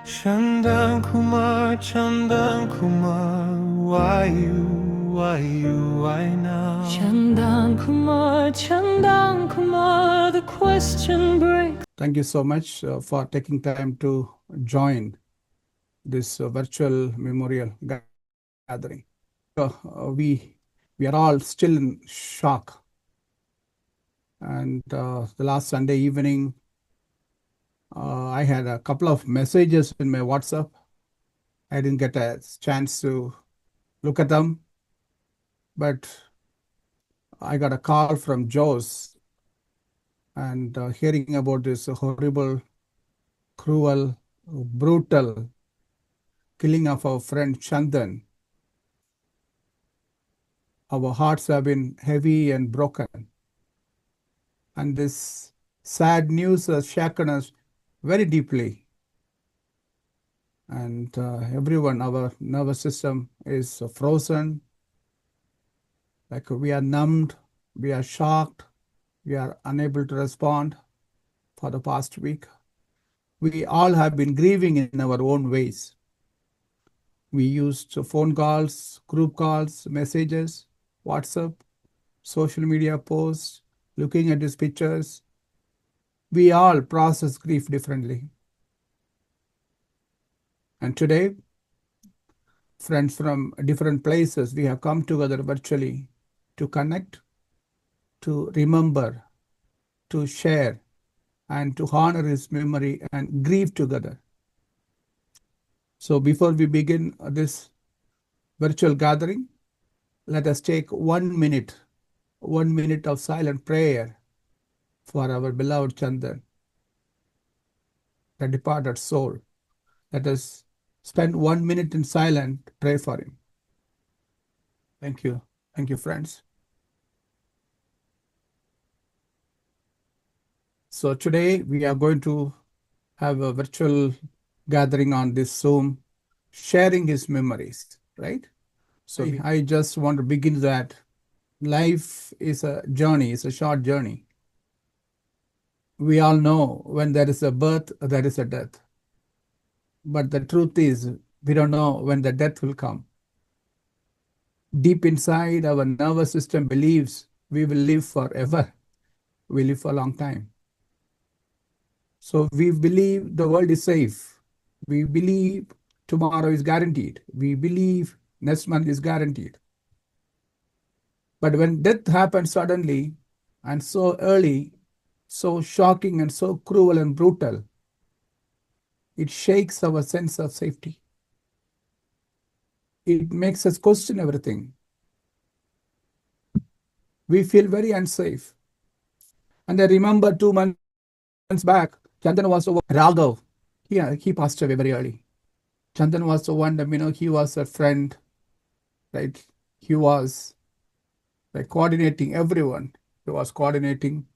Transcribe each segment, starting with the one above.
Chandan Kumar, Chandan Kumar, why now? Chandan Kumar, the question breaks. Thank you so much for taking time to join this virtual memorial gathering. We are all still in shock. And the last Sunday evening, I had a couple of messages in my WhatsApp. I didn't get a chance to look at them, but I got a call from Joe's and hearing about this horrible, cruel, brutal killing of our friend Chandan. Our hearts have been heavy and broken. And this sad news has shaken us very deeply. And everyone, our nervous system is frozen. Like we are numbed, we are shocked, we are unable to respond for the past week. We all have been grieving in our own ways. We used phone calls, group calls, messages, WhatsApp, social media posts, looking at his pictures. We all process grief differently. And today, friends from different places, we have come together virtually to connect, to remember, to share, and to honor his memory and grieve together. So before we begin this virtual gathering, let us take 1 minute of silent prayer for our beloved Chandan, the departed soul. Let us spend 1 minute in silent pray for him. Thank you. Thank you, friends. So today we are going to have a virtual gathering on this Zoom, sharing his memories, right? So I just want to begin that life is a journey, it's a short journey. We all know when there is a birth, there is a death. But the truth is, we don't know when the death will come. Deep inside, our nervous system believes we will live forever. We live for a long time. So we believe the world is safe. We believe tomorrow is guaranteed. We believe next month is guaranteed. But when death happens suddenly and so early, so shocking and so cruel and brutal, it shakes our sense of safety. It makes us question everything. We feel very unsafe. And I remember 2 months back, Chandan was the Raghav. He passed away very early. Chandan was the one, he was a friend, right? He was like coordinating everyone. He was coordinating.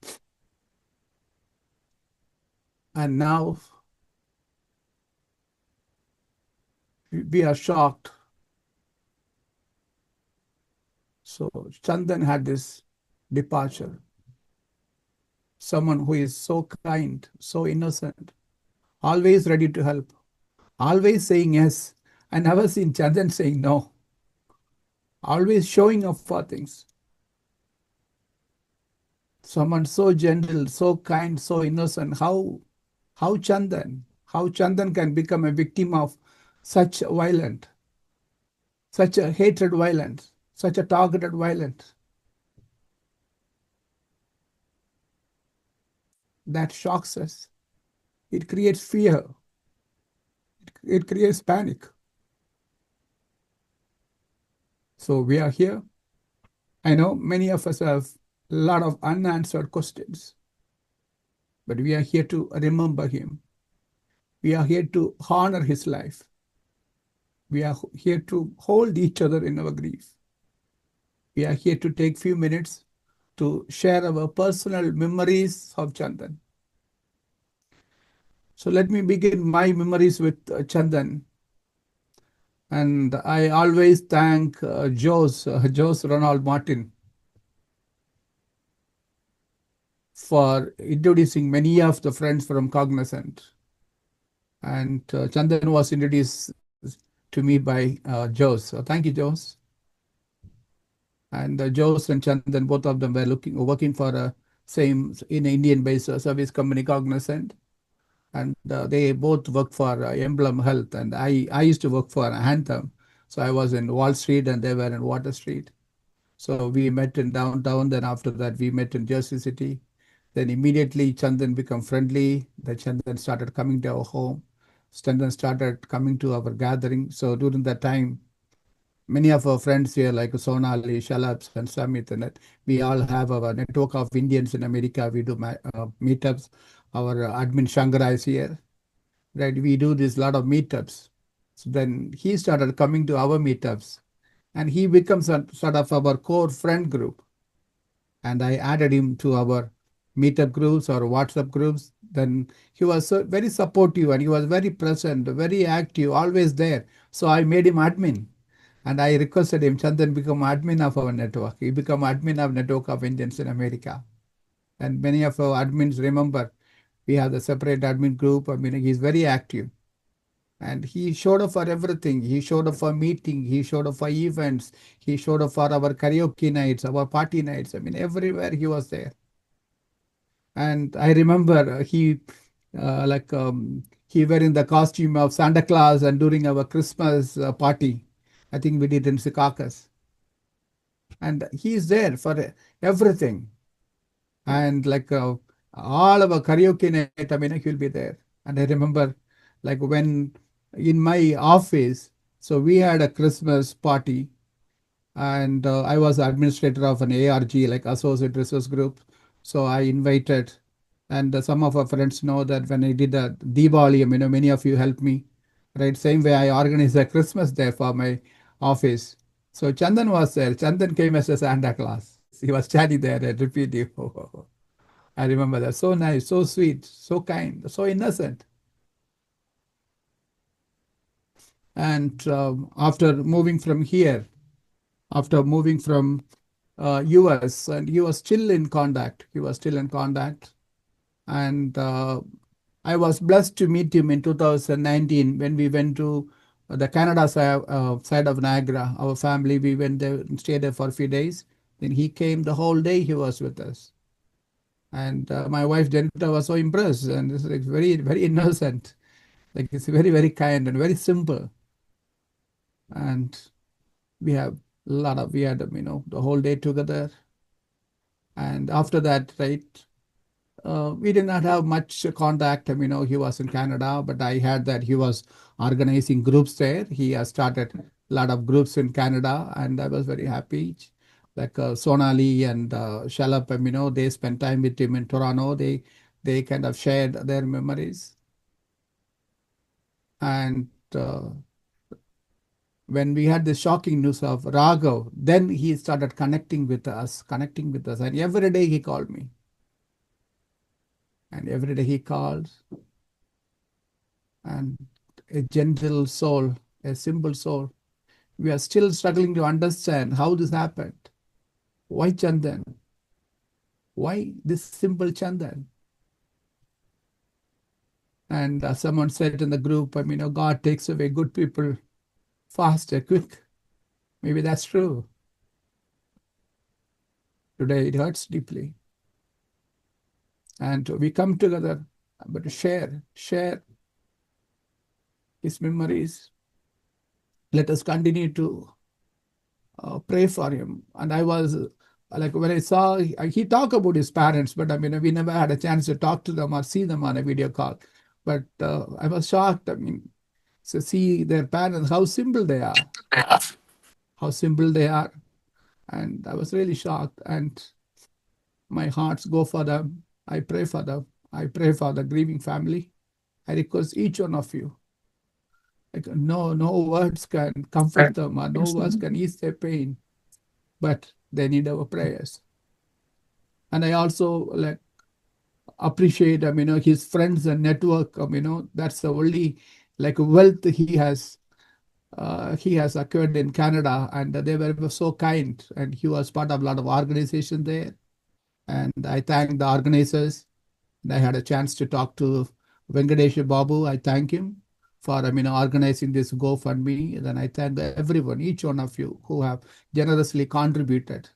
And now we are shocked. So Chandan had this departure. Someone who is so kind, so innocent, always ready to help, always saying yes. I never seen Chandan saying no. Always showing up for things. Someone so gentle, so kind, so innocent. How Chandan can become a victim of such a hatred violence, such a targeted violence? That shocks us. It creates fear. It creates panic. So we are here. I know many of us have a lot of unanswered questions, but we are here to remember him. We are here to honor his life. We are here to hold each other in our grief. We are here to take few minutes to share our personal memories of Chandan. So let me begin my memories with Chandan. And I always thank Jose Ronald Martin for introducing many of the friends from Cognizant. And Chandan was introduced to me by Jose. So thank you, Jose. And Jose and Chandan, both of them were working for a same in Indian-based service company, Cognizant. And they both work for Emblem Health. And I used to work for Anthem. So I was in Wall Street and they were in Water Street. So we met in downtown. Then after that, we met in Jersey City. Then immediately Chandan became friendly. Then Chandan started coming to our home. Chandan started coming to our gathering. So during that time, many of our friends here, like Sonali, Shalaps, and Samit, and we all have our network of Indians in America. We do meetups. Our admin Shankara is here, right? We do this lot of meetups. So then he started coming to our meetups, and he becomes a sort of our core friend group. And I added him to our meetup groups or WhatsApp groups. Then he was very supportive and he was very present, very active, always there. So I made him admin. And I requested him, Chandan, become admin of our network. He become admin of Network of Indians in America. And many of our admins remember we have the separate admin group. I mean, he's very active. And he showed up for everything. He showed up for meeting. He showed up for events. He showed up for our karaoke nights, our party nights. I mean, everywhere he was there. And I remember he wearing the costume of Santa Claus and during our Christmas party. I think we did in Secaucus. And he's there for everything. And all of our karaoke night, I mean, he'll be there. And I remember like when in my office, so we had a Christmas party and I was administrator of an ARG, like Associate Resource Group. So I invited, and some of our friends know that when I did a Diwali, many of you helped me, right? Same way I organized a Christmas there for my office. So Chandan was there. Chandan came as a Santa Claus. He was standing there and repeating. I remember that. So nice, so sweet, so kind, so innocent. And after moving from here, after moving from US, and he was still in contact. He was still in contact. And I was blessed to meet him in 2019 when we went to the Canada side of Niagara. Our family, we went there and stayed there for a few days. Then he came the whole day, he was with us. And my wife Janita was so impressed, and it's like very, very innocent. Like it's very, very kind and very simple. And we have we had, the whole day together. And after that, right, we did not have much contact. He was in Canada, but I heard that he was organizing groups there. He has started a lot of groups in Canada, and I was very happy. Like Sonali and Shalap, they spent time with him in Toronto. They kind of shared their memories. And when we had the shocking news of Raghav, then he started connecting with us. And every day he called me. And every day he calls. And a gentle soul, a simple soul. We are still struggling to understand how this happened. Why Chandan? Why this simple Chandan? And someone said in the group, God takes away good people faster, quick. Maybe that's true. Today it hurts deeply. And we come together, but to share his memories. Let us continue to pray for him. And I was like, when I saw, he talked about his parents, but we never had a chance to talk to them or see them on a video call. But I was shocked. To see their parents, how simple they are. How simple they are. And I was really shocked. And my hearts go for them. I pray for them. I pray for the grieving family. I request each one of you. Like no words can comfort them, or no words can ease their pain, but they need our prayers. And I also appreciate, his friends and network. That's the only wealth he has acquired in Canada, and they were so kind. And he was part of a lot of organization there. And I thank the organizers. And I had a chance to talk to Venkatesh Babu, I thank him for organizing this GoFundMe. Then I thank everyone, each one of you who have generously contributed.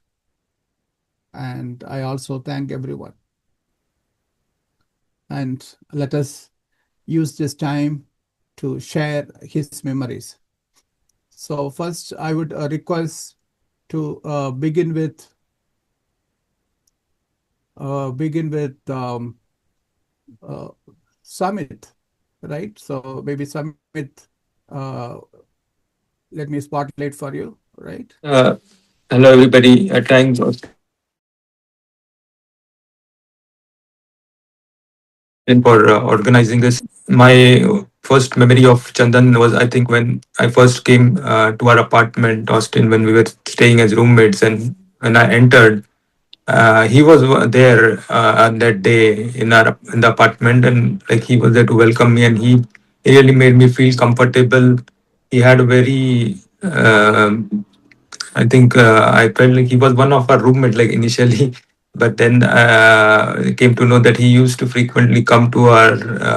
And I also thank everyone. And let us use this time to share his memories. So first, I would request to begin with Samit, right? So maybe Samit, uh, let me spotlight for you, right? Hello, everybody. Thanks, Austin, for organizing this. My first memory of Chandan was, I think, when I first came to our apartment, Austin, when we were staying as roommates. And when I entered, he was there on that day in the apartment, and like he was there to welcome me, and he really made me feel comfortable. He had a very I think I felt like he was one of our roommate like initially, but then came to know that he used to frequently come to our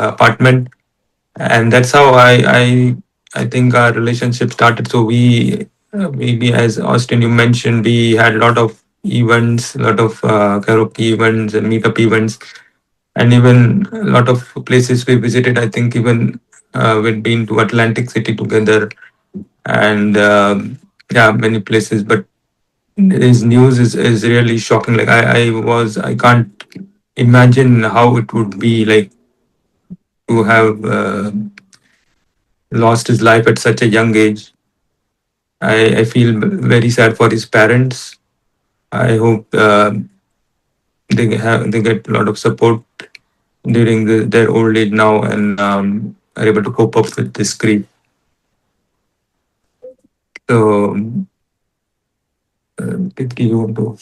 apartment, and that's how I think our relationship started. So we maybe, as Austin you mentioned, we had a lot of events, a lot of karaoke events and meetup events, and even a lot of places we visited. I think even we'd been to Atlantic City together, and yeah, many places. But his news is really shocking. Like I can't imagine how it would be like to have lost his life at such a young age. I feel very sad for his parents. I hope they get a lot of support during their old age now, and are able to cope up with this grief. So, did you want to?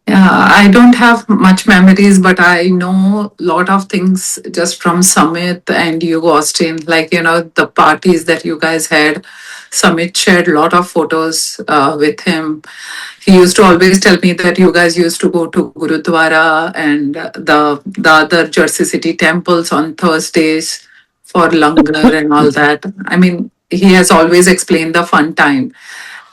Yeah, I don't have much memories, but I know a lot of things just from Summit and you, Austin. Like, the parties that you guys had. Summit shared a lot of photos with him. He used to always tell me that you guys used to go to Gurudwara and the other Jersey City temples on Thursdays for langar and all that. I mean, he has always explained the fun time.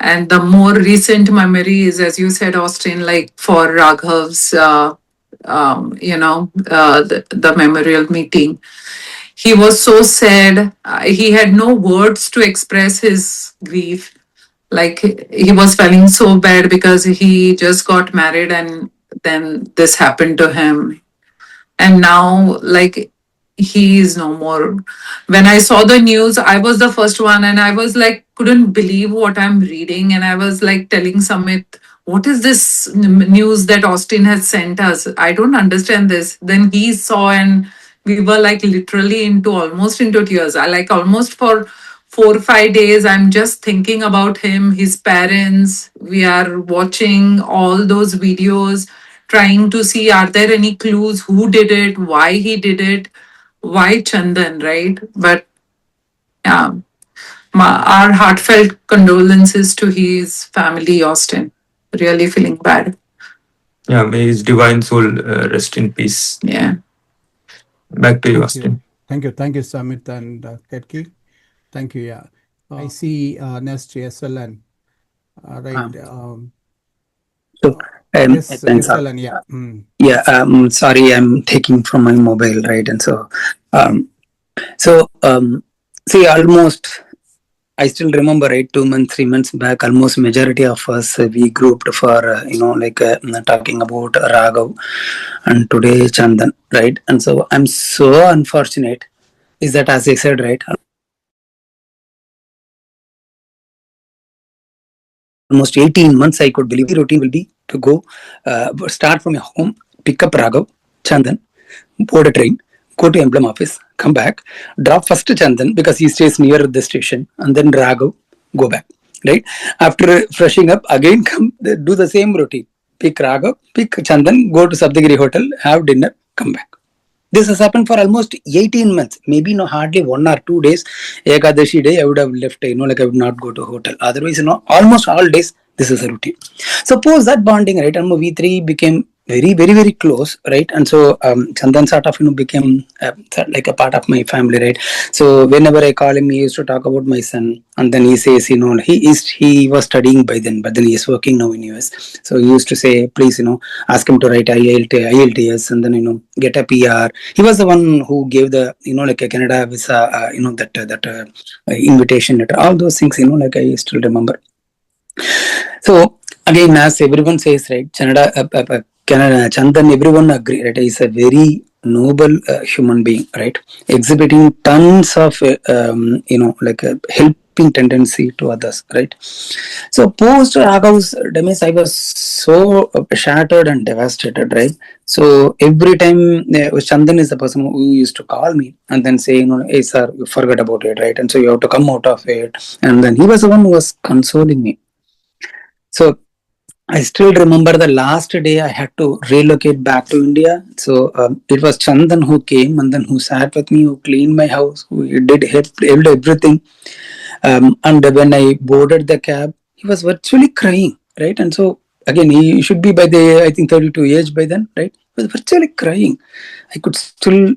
And the more recent memory is, as you said, Austin, like for Raghav's, the memorial meeting. He was so sad. He had no words to express his grief. Like he was feeling so bad because he just got married and then this happened to him, and now like he is no more. When I saw the news, I was the first one and I was like couldn't believe what I'm reading, and I was like telling Samit, what is this news that Austin has sent us? I don't understand this. Then he saw and we were like literally into almost into tears. I like almost for 4 or 5 days I'm just thinking about him, his parents. We are watching all those videos, trying to see are there any clues, who did it, why he did it, why Chandan, right? But yeah, our heartfelt condolences to his family, Austin. Really feeling bad. Yeah, may his divine soul rest in peace. Yeah. Back to you, Austin. Thank you, Samit and Ketki. Thank you. Yeah, I see next SLN. Right. So, Yes, thanks. SLN. Yeah. Yeah. Sorry, I'm taking from my mobile, right? And see, almost. I still remember, right? 2 months, 3 months back, almost majority of us we grouped for talking about Raghav, and today Chandan, right? And so I'm so unfortunate. Is that, as I said, right? Almost 18 months, I could believe the routine will be to go start from your home, pick up Raghav, Chandan, board a train, go to emblem office, come back, drop first Chandan because he stays near the station, and then Raghav, go back. Right? After freshing up, again come do the same routine. Pick Raghav, pick Chandan, go to Saptagiri Hotel, have dinner, come back. This has happened for almost 18 months. Maybe hardly 1 or 2 days. Ekadashi day, I would have left, like I would not go to hotel. Otherwise, almost all days, this is a routine. Suppose that bonding, right? We three became very close, right? And so Chandan sort of became like a part of my family, right? So whenever I call him, he used to talk about my son, and then he says, he was studying by then, but then he is working now in US. So he used to say, please, ask him to write IELTS, and then get a PR. He was the one who gave the like a Canada visa, that invitation letter, all those things, like I still remember. So again, as everyone says, right, Canada, Chandan, everyone agree, right? He's a very noble human being, right? Exhibiting tons of, like a helping tendency to others, right? So post Raghav's demise, I was so shattered and devastated, right? So every time Chandan is the person who used to call me and then say, hey sir, you forget about it, right? And so you have to come out of it. And then he was the one who was consoling me. So I still remember the last day I had to relocate back to India. So it was Chandan who came and then who sat with me, who cleaned my house, who did helped everything. And when I boarded the cab, he was virtually crying, right? And so again, he should be by the, I think, 32 age by then, right? He was virtually crying. I could still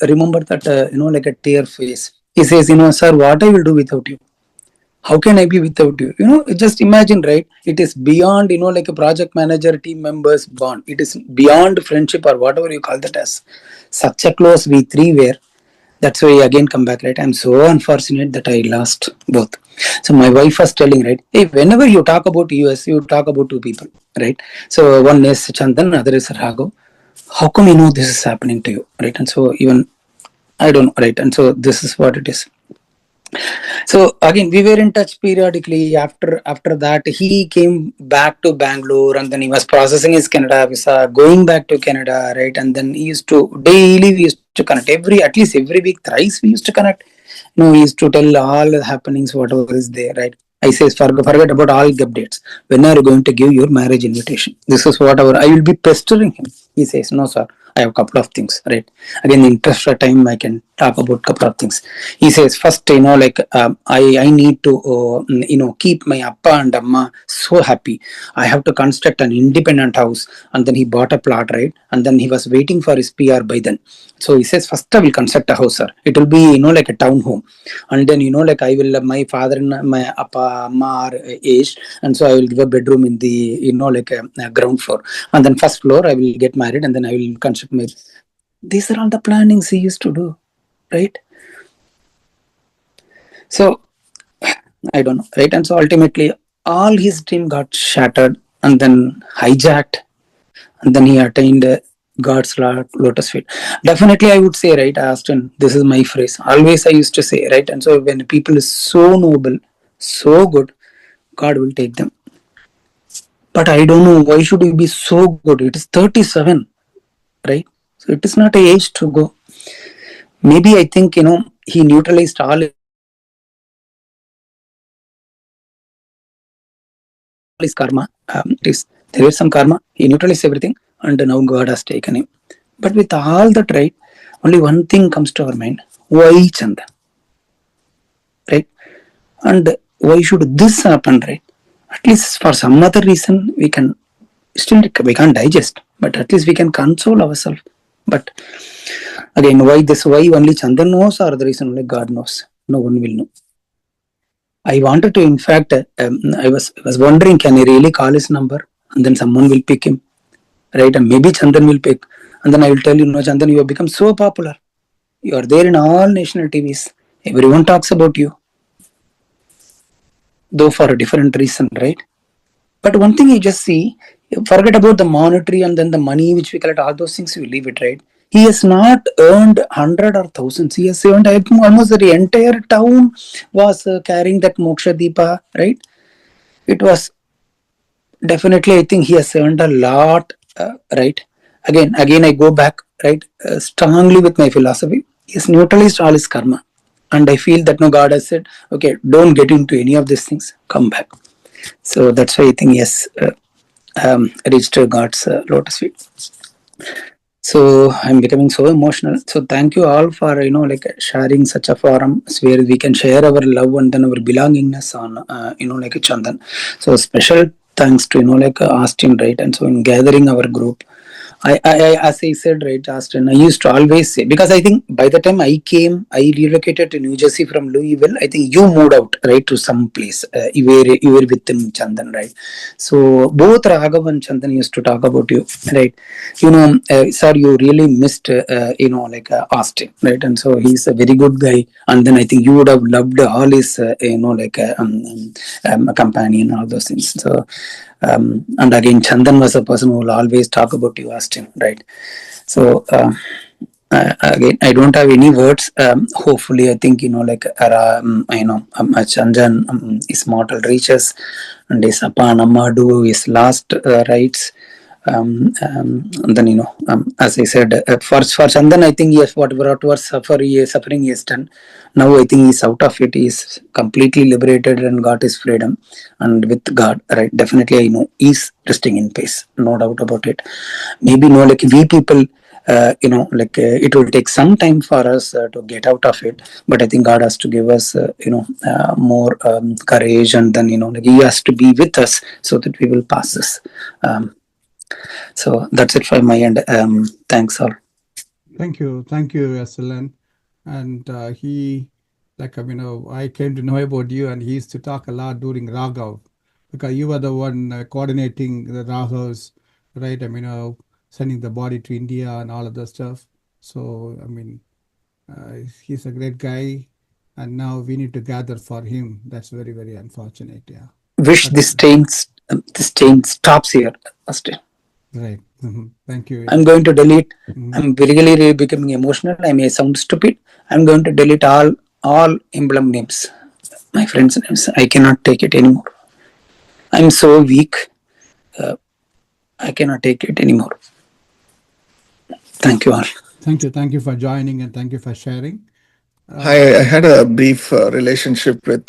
remember that, like a tear face. He says, sir, what I will do without you? How can I be without you? Just imagine, right? It is beyond, like a project manager, team members bond. It is beyond friendship or whatever you call that as. Such a close we three were. That's why I again come back, right? I'm so unfortunate that I lost both. So my wife was telling, right? Hey, whenever you talk about US, you talk about two people, right? So one is Chandan, other is Raghav. How come this is happening to you, right? And so even I don't know, right? And so this is what it is. So again, we were in touch periodically. After that, he came back to Bangalore, and then he was processing his Canada visa, going back to Canada, right? And then he used to daily we used to connect at least every week, thrice we used to connect. He used to tell all the happenings, whatever is there, right? I says, forget about all updates. When are you going to give your marriage invitation? This is whatever. I will be pestering him. He says, no, sir. I have a couple of things, right? Again, in interest of time, I can talk about a couple of things. He says, first, I need to, keep my appa and amma so happy. I have to construct an independent house. And then he bought a plot, right? And then he was waiting for his PR by then. So he says, first I will construct a house, sir. It will be, like a town home. And then, like I will, my father and my appa, amma are aged. And so I will give a bedroom in the, like a ground floor. And then first floor, I will get married and then I will construct my... These are all the plannings he used to do, right? So, I don't know, right? And so ultimately, all his dream got shattered and then hijacked. And then he attained God's lotus feet. Definitely, I would say, right, Aston, this is my phrase. Always I used to say, right? And so when people is so noble, so good, God will take them. But I don't know, why should he be so good? It is 37, right? So it is not an age to go. Maybe I think, he neutralized all his karma. There is some karma. He neutralized everything and now God has taken him. But with all that, right, only one thing comes to our mind. Why Chandan? Right? And why should this happen, right? At least for some other reason, we can't digest, but at least we can console ourselves. But again, why only Chandan knows, or the reason only God knows? No one will know. I wanted to, in fact, I was wondering, can I really call his number and then someone will pick him, right? And maybe Chandan will pick, and then I will tell you, no, Chandan, you have become so popular. You are there in all national TVs. Everyone talks about you, though for a different reason, right? But one thing you just see, forget about the monetary and then the money which we collect, all those things, you leave it, right? He has not earned 100 or thousands. He has earned almost the entire town was carrying that Moksha Deepa, right? It was definitely, I think he has earned a lot, right? Again, I go back, right? Strongly with my philosophy. He has neutralized all his karma. And I feel that no, God has said, okay, don't get into any of these things. Come back. So that's why I think he has reached God's lotus feet. So I'm becoming so emotional. So thank you all for sharing such a forum where we can share our love and then our belongingness on Chandan. So special thanks to Austin, right? And so in gathering our group As I said, right, Austin, I used to always say, because I think by the time I came, I relocated to New Jersey from Louisville. I think you moved out, right, to some place. You were with him, Chandan, right? So both Raghav and Chandan used to talk about you, right? Sir, you really missed, Austin, right? And so he's a very good guy. And then I think you would have loved all his, companion, all those things. So, and again, Chandan was a person who will always talk about you, Austin, right? So, again, I don't have any words. Hopefully, I think, Chandan, his mortal reaches, and his Appa Amma do his last rites. And then, as I said, for Chandan, I think yes, whatever suffering he has done, now I think he's out of it. He's completely liberated and got his freedom, and with God, right? Definitely, I know he's resting in peace, no doubt about it. Maybe like we people. It will take some time for us to get out of it, but I think God has to give us more courage, and then like he has to be with us so that we will pass this. So that's it from my end. Thanks all. Thank you, SLN. And I came to know about you, and he used to talk a lot during Raghav, because you were the one coordinating the Raghavs, right? Sending the body to India and all of that stuff. So, he's a great guy, and now we need to gather for him. That's very, very unfortunate. Yeah. Wish this chain stops here, Austin. Right. Thank you. I'm going to delete. I'm really becoming emotional. I may sound stupid. I'm going to delete all emblem names, my friends' names. I cannot take it anymore. I'm so weak. I cannot take it anymore. Thank you all. Thank you for joining, and thank you for sharing. I had a brief relationship with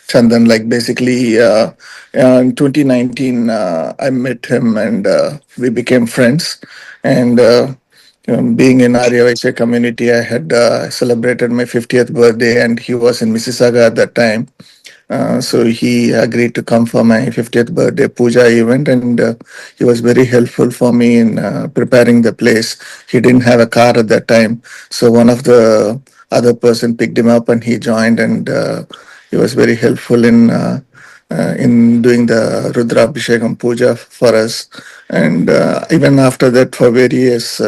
Chandan. Like basically, in 2019, I met him and we became friends. And being in Arya community, I had celebrated my 50th birthday, and he was in Mississauga at that time. So he agreed to come for my 50th birthday puja event, and he was very helpful for me in preparing the place. He didn't have a car at that time, so one of the other person picked him up and he joined, and he was very helpful in doing the Rudra Abhishekam puja for us. And even after that, for various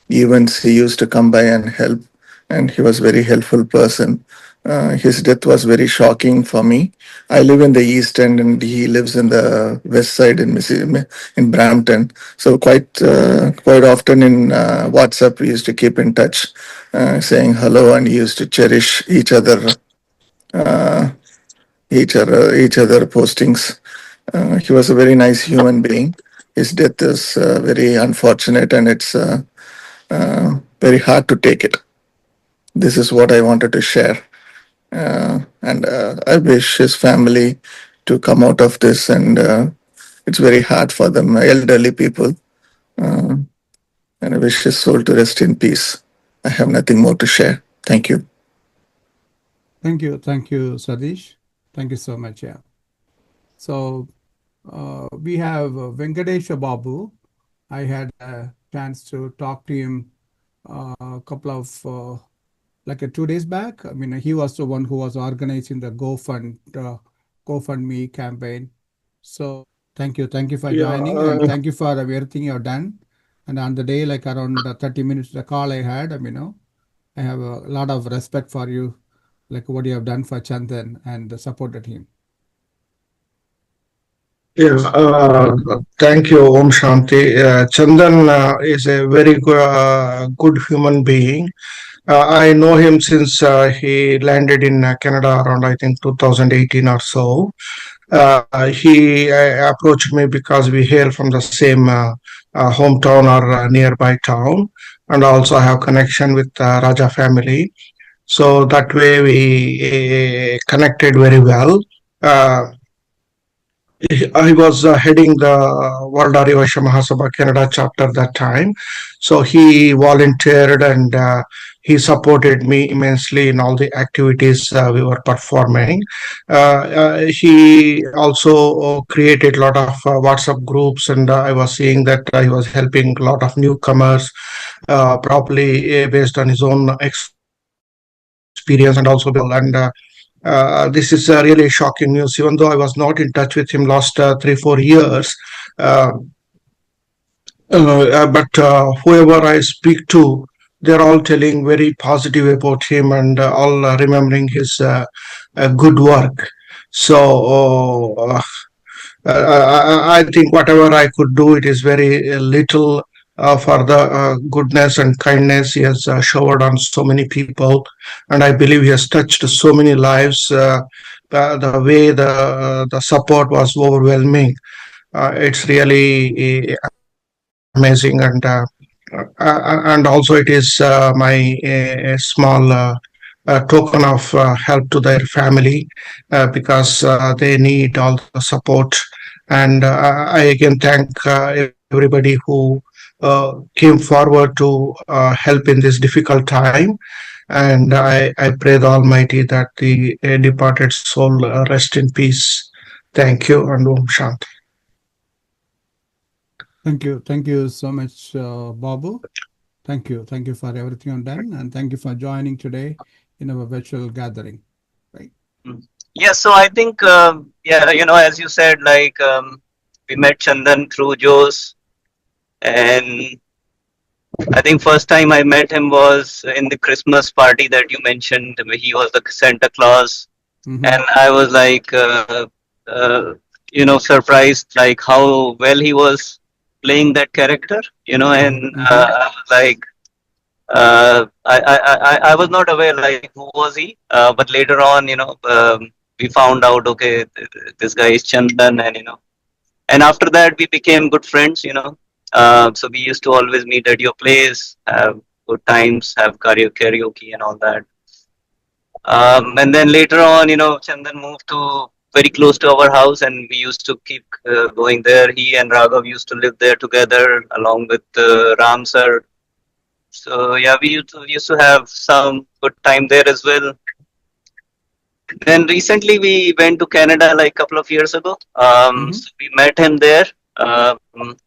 events, he used to come by and help, and he was a very helpful person. His death was very shocking for me. I live in the East End, and he lives in the West Side in Brampton. So quite often in WhatsApp, we used to keep in touch, saying hello, and used to cherish each other postings. He was a very nice human being. His death is very unfortunate, and it's very hard to take it. This is what I wanted to share. And I wish his family to come out of this, and it's very hard for them, elderly people. And I wish his soul to rest in peace. I have nothing more to share. Thank you. Thank you, Sadish. Thank you so much. Yeah. So we have Venkatesha Babu. I had a chance to talk to him a couple of 2 days back. He was the one who was organizing the GoFundMe campaign. So thank you for joining, and thank you for everything you have done. And on the day, around 30 minutes, the call I had, I have a lot of respect for you, what you have done for Chandan and supported him. Yeah, thank you, Om Shanti. Chandan is a very good human being. I know him since he landed in Canada around, I think, 2018 or so. He approached me because we hail from the same hometown or nearby town, and also have connection with Raja family. So that way we connected very well. I was heading the World Arya Mahasabha Canada chapter that time. So he volunteered and he supported me immensely in all the activities we were performing. He also created a lot of WhatsApp groups, and I was seeing that he was helping a lot of newcomers, probably based on his own experience and also building people. And this is really shocking news. Even though I was not in touch with him last 3-4 years, uh, but whoever I speak to, they're all telling very positive about him and all remembering his good work. So I think whatever I could do, it is very little for the goodness and kindness he has showered on so many people, and I believe he has touched so many lives. The way the support was overwhelming, it's really amazing, and also it is my small token of help to their family because they need all the support. And I again thank everybody who came forward to help in this difficult time. And I pray the Almighty that the departed soul rest in peace. Thank you, and Om Shanti. Thank you so much, Babu. Thank you for everything you've done, and thank you for joining today in our virtual gathering. Right? Yeah, so I think, yeah, as you said, like we met Chandan through Joe's, and I think first time I met him was in the Christmas party that you mentioned. He was the Santa Claus, and I was like, surprised like how well he was playing that character, and I was like, I was not aware like who was he, but later on, we found out, okay, this guy is Chandan, and after that we became good friends, so we used to always meet at your place, have good times, have karaoke and all that. And then later on, Chandan moved to very close to our house, and we used to keep going there. He and Raghav used to live there together along with Ram sir. So yeah, we used to have some good time there as well. Then recently we went to Canada like a couple of years ago. So we met him there.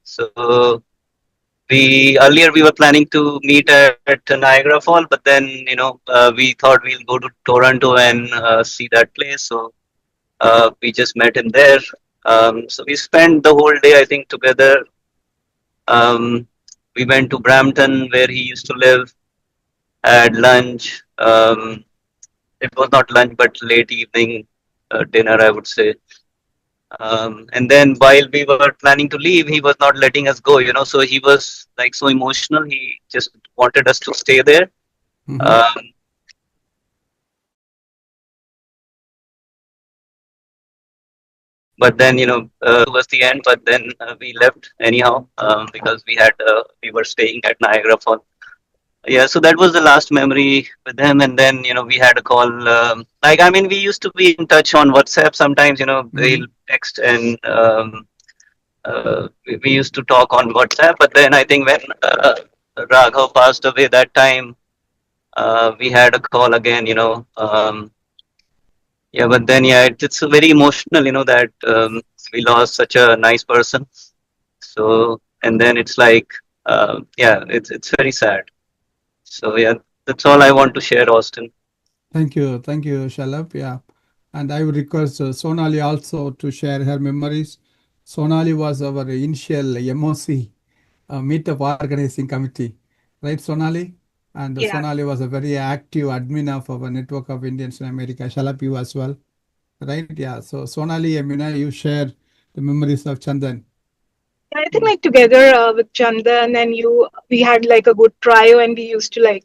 So we were planning to meet at Niagara Fall, but then we thought we'll go to Toronto and see that place. So we just met him there. So we spent the whole day, I think, together. We went to Brampton where he used to live, had lunch. It was not lunch, but late evening dinner, I would say. And then while we were planning to leave, he was not letting us go, so he was like so emotional. He just wanted us to stay there. But then, towards the end, but then we left anyhow because we were staying at Niagara Falls. Yeah, so that was the last memory with him. And then, we had a call. We used to be in touch on WhatsApp sometimes, they'll text and we used to talk on WhatsApp. But then I think when Raghav passed away that time, we had a call again, yeah, but then, yeah, it's very emotional, that we lost such a nice person. So, and then it's like, yeah, it's very sad. So yeah, that's all I want to share, Austin. Thank you, Shalab. Yeah, and I would request Sonali also to share her memories. Sonali was our initial MOC, meetup organizing committee, right, Sonali? And Sonali was a very active admin of our network of Indians in America. Shalab, you as well, right? Yeah. So Sonali, you share the memories of Chandan. I think like together with Chandan and you, we had like a good trio, and we used to like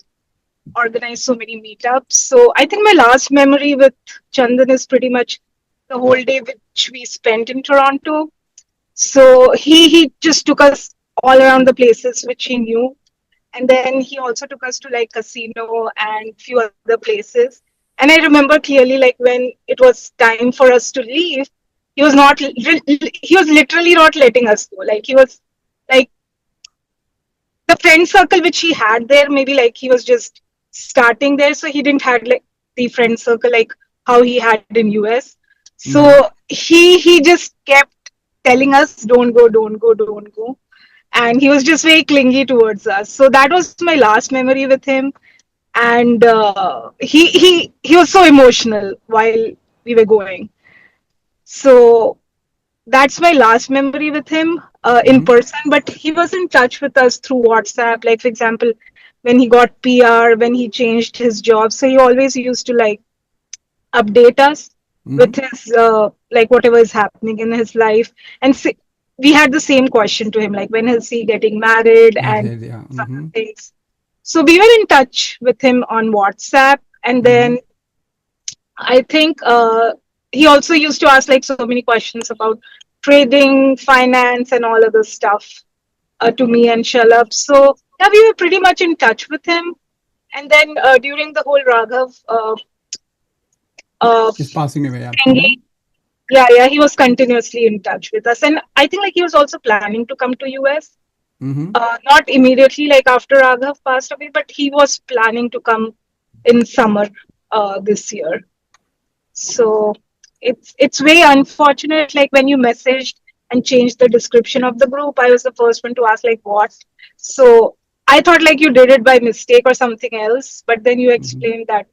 organize so many meetups. So I think my last memory with Chandan is pretty much the whole day which we spent in Toronto. So he just took us all around the places which he knew. And then he also took us to like casino and few other places. And I remember clearly like when it was time for us to leave, he was not, he was literally not letting us go. Like, he was like, the friend circle which he had there, maybe like he was just starting there, so he didn't had like the friend circle like how he had in US. So he just kept telling us, don't go, don't go, don't go. And he was just very clingy towards us. So that was my last memory with him. And he was so emotional while we were going. So that's my last memory with him in person. But he was in touch with us through WhatsApp. Like, for example, when he got PR, when he changed his job, so he always used to like update us with his like whatever is happening in his life. And we had the same question to him, like, when is he getting married and Yeah. some things. So we were in touch with him on WhatsApp, and then I think he also used to ask like so many questions about trading, finance, and all other stuff to me and Shalab. So yeah, we were pretty much in touch with him. And then during the whole Raghav He's passing away. thingy, yeah, he was continuously in touch with us, and I think like he was also planning to come to US. Not immediately like after Raghav passed away, but he was planning to come in summer this year. So it's very unfortunate. Like, when you messaged and changed the description of the group, I was the first one to ask like what. So I thought like you did it by mistake or something else, but then you explained that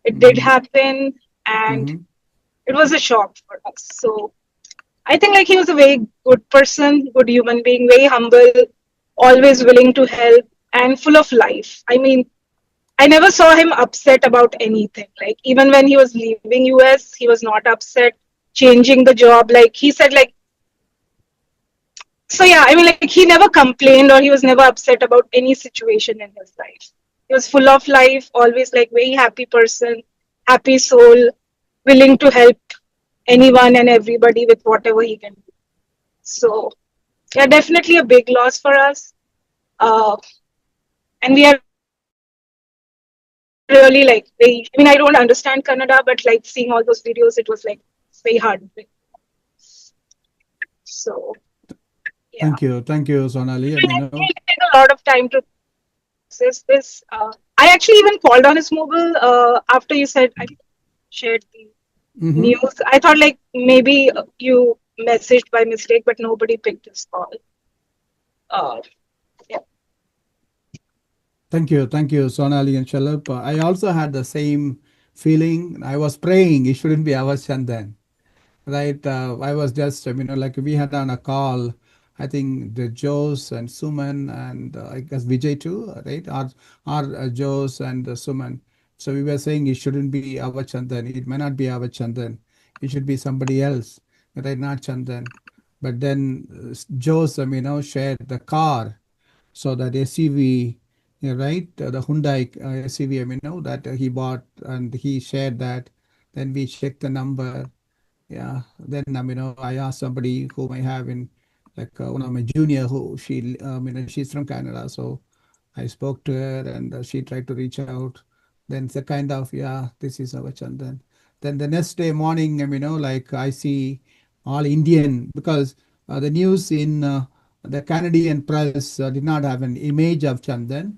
it did happen, and it was a shock for us. So I think like he was a very good person, good human being, very humble, always willing to help, and full of life. I mean, I never saw him upset about anything. Like, even when he was leaving US, he was not upset, changing the job. Like, he said like, so yeah, I mean, like, he never complained or he was never upset about any situation in his life. He was full of life, always like very happy person, happy soul, willing to help anyone and everybody with whatever he can do. So yeah, definitely a big loss for us. And we are really like very, I mean, I don't understand Kannada, but like seeing all those videos, it was like very hard. So yeah. Thank you, Sonali. I mean, It take a lot of time to process this. I actually even called on his mobile after you said I shared the news. I thought like maybe you messaged by mistake, but nobody picked his call. Yeah. Thank you, Sonali and Shalab. I also had the same feeling. I was praying it shouldn't be our Chandan, right? I was just, like we had on a call, I think the Jose and Suman and I guess Vijay too, right? Our Jose and Suman. So we were saying it shouldn't be our Chandan. It may not be our Chandan. It should be somebody else, right? Not Chandan. But then Jose, shared the car. So that SUV, yeah, right? The Hyundai SUV, that he bought and he shared that. Then we checked the number. Yeah. Then, I asked somebody whom I have in, like one of my junior who she's from Canada. So I spoke to her and she tried to reach out. Then it's a kind of, yeah, this is our Chandan. Then the next day morning, like I see all Indian because the news in the Canadian press did not have an image of Chandan.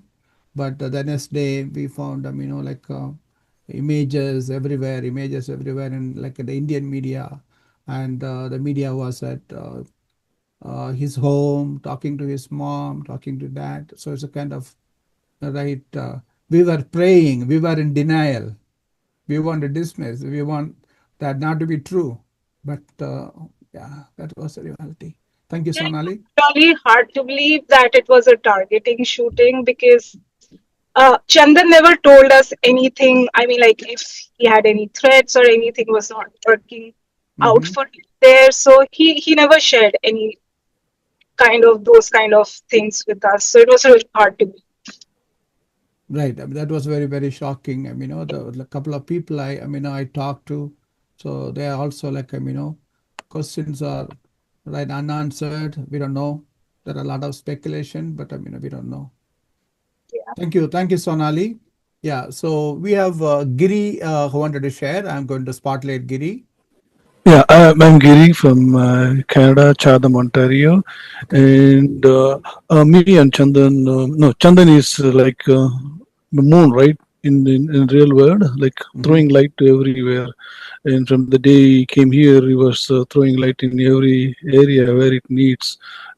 But the next day we found, like images everywhere in like the Indian media. And the media was at his home, talking to his mom, talking to dad. So it's a kind of, right, we were praying, we were in denial. We want to dismiss, we want that not to be true. But yeah, that was the reality. Thank you, Sonali. Really hard to believe that it was a targeting shooting because Chandan never told us anything. I mean, like if he had any threats or anything was not working out for him there. So he never shared any kind of those kind of things with us. So it was really hard to believe. Right. That was very, very shocking. The couple of people I talked to, so they are also like, questions are right unanswered. We don't know. There are a lot of speculation, but we don't know. Yeah. Thank you, Sonali. Yeah. So we have Giri who wanted to share. I'm going to spotlight Giri. Yeah, I'm Giri from Canada, Chatham, Ontario, Okay. and me and Chandan. No, Chandan is like the moon, right? In real world, like throwing Mm-hmm. light to everywhere. And from the day he came here, he was throwing light in every area where it needs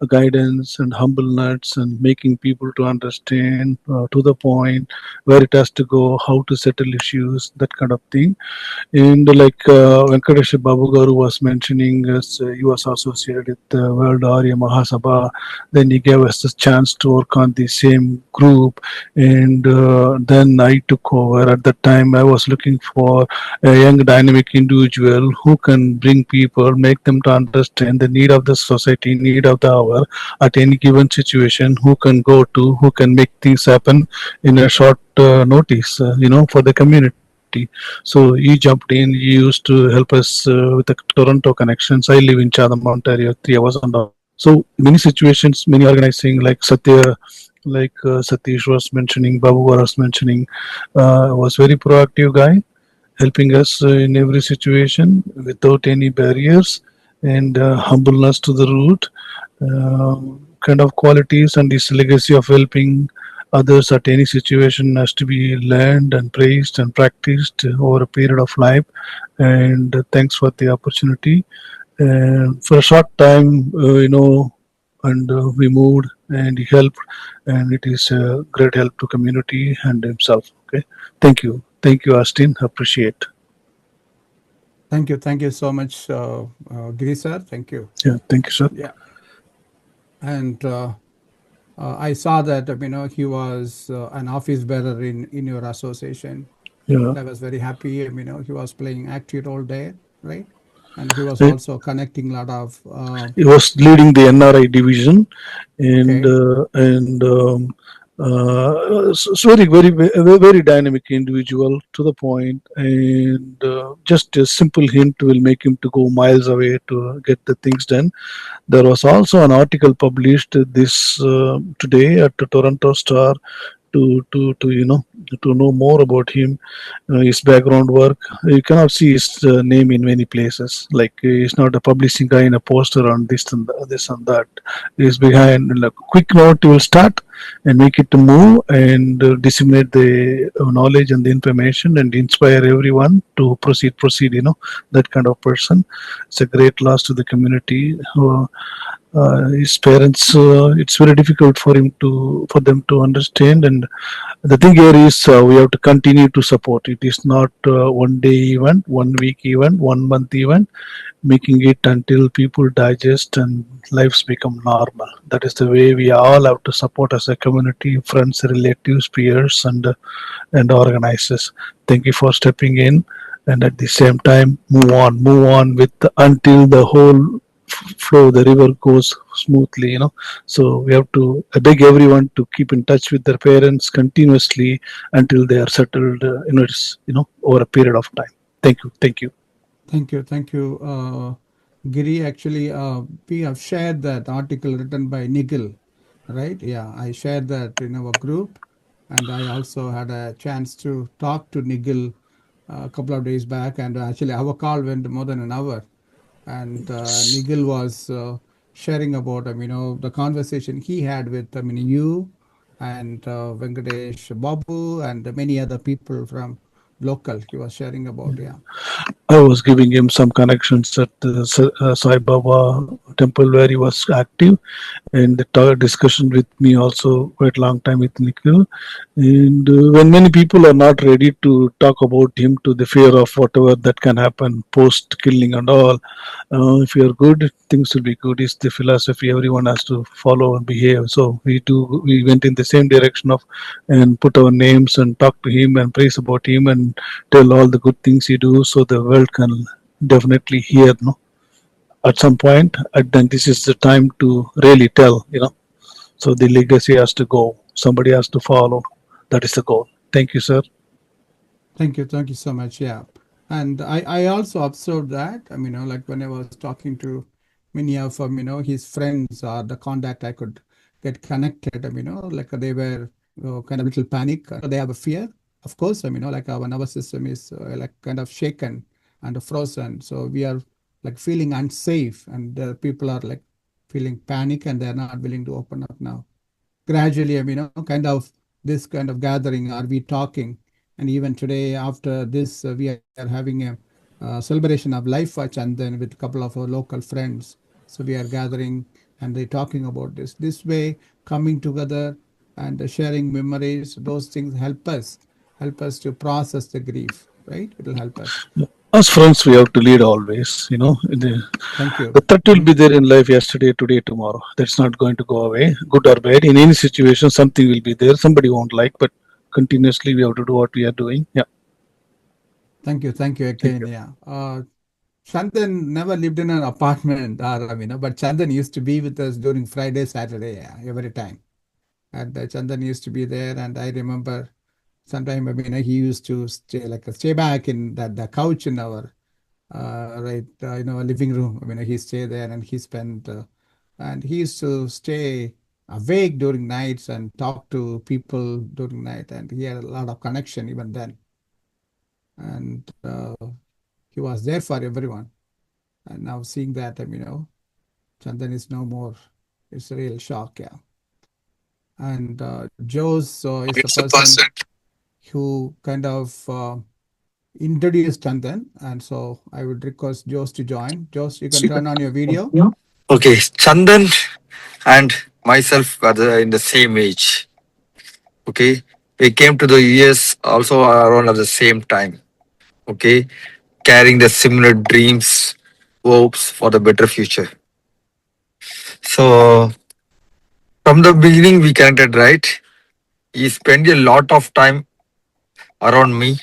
guidance and humbleness and making people to understand to the point where it has to go, how to settle issues, that kind of thing. And like Venkatesh Babu Garu was mentioning, as he was associated with the World Arya Mahasabha, then he gave us the chance to work on the same group. And then I took over. At that time, I was looking for a young dynamic individual who can bring people, make them to understand the need of the society, need of the hour at any given situation, who can go to, who can make things happen in a short notice, for the community. So he jumped in. He used to help us with the Toronto connections. I live in Chatham, Ontario, 3 hours and all. So many situations, many organizing like Satya, like Satish was mentioning, Babu was mentioning, was very proactive guy, helping us in every situation without any barriers and humbleness to the root, kind of qualities, and this legacy of helping others at any situation has to be learned and praised and practiced over a period of life. And thanks for the opportunity. And for a short time, and we moved and he helped, and it is a great help to community and himself. Okay, thank you, Austin. Appreciate. Thank you. Thank you so much, Giri sir. Thank you. Yeah, thank you, sir. Yeah. And I saw that he was an office bearer in your association, Yeah. and I was very happy. He was playing active role there, right? And he was It, also connecting a lot of. he was leading the NRI division, and Okay. very, very dynamic individual to the point, and just a simple hint will make him to go miles away to get the things done. There was also an article published this today at the Toronto Star to to know more about him, his background work. You cannot see his name in many places. Like he's not a publishing guy in a poster on this and that. He's behind. Like quick note, he will start and make it to move and disseminate the knowledge and the information and inspire everyone to proceed. That kind of person. It's a great loss to the community. His parents, it's very difficult for them to understand, and the thing here is we have to continue to support. It is not one day event, 1 week event, 1 month event, making it until people digest and lives become normal. That is the way we all have to support as a community, friends, relatives, peers, and organizers. Thank you for stepping in, and at the same time, move on with until the whole flow, the river goes smoothly. So we have to beg everyone to keep in touch with their parents continuously until they are settled. It's over a period of time. Thank you. Thank you. Thank you, Giri. Actually, we have shared that article written by Nigel, right? Yeah, I shared that in our group, and I also had a chance to talk to Nigel a couple of days back, and actually our call went more than an hour, and Nigel was sharing about the conversation he had with you and Venkatesh Babu and many other people from local. He was sharing about, yeah. I was giving him some connections at the Sai Baba temple where he was active, and the discussion with me also quite long time with Nikhil. And when many people are not ready to talk about him to the fear of whatever that can happen post killing and all, if you are good, things will be good. Is the philosophy everyone has to follow and behave. So we went in the same direction of and put our names and talk to him and praise about him and tell all the good things he do, so the world can definitely hear. No, at some point, and then this is the time to really tell. So the legacy has to go. Somebody has to follow. That is the goal. Thank you, sir. Thank you so much. Yeah. And I also observed that, like when I was talking to many of his friends or the contact I could get connected, like they were kind of little panic. They have a fear, of course, like our nervous system is like kind of shaken and frozen. So we are like feeling unsafe, and people are like feeling panic and they're not willing to open up now. Gradually, kind of this kind of gathering, are we talking? And even today, after this, we are having a celebration of life for Chandan with a couple of our local friends. So we are gathering and they're talking about this. This way, coming together and sharing memories, those things help us to process the grief, right? It will help us. As friends, we have to lead always. Thank you. The threat will be there in life yesterday, today, tomorrow. That's not going to go away, good or bad. In any situation, something will be there. Somebody won't like, but continuously we have to do what we are doing. Yeah. Thank you again. Yeah. Chandan never lived in an apartment, but Chandan used to be with us during Friday, Saturday, yeah, every time. And Chandan used to be there, and I remember sometime, he used to stay back in the couch in our living room. He stayed there and he spent, and he used to stay awake during nights and talk to people during night, and he had a lot of connection even then. And he was there for everyone. And now seeing that, Chandan is no more. It's a real shock, yeah. And Jose is the person who kind of introduced Chandan. And so I would request Jose to join. Jose, you can turn on your video. Okay, Chandan and myself were in the same age. Okay, we came to the US also around at the same time. Okay, carrying the similar dreams, hopes for the better future. So from the beginning, we connected, right? He spent a lot of time around me.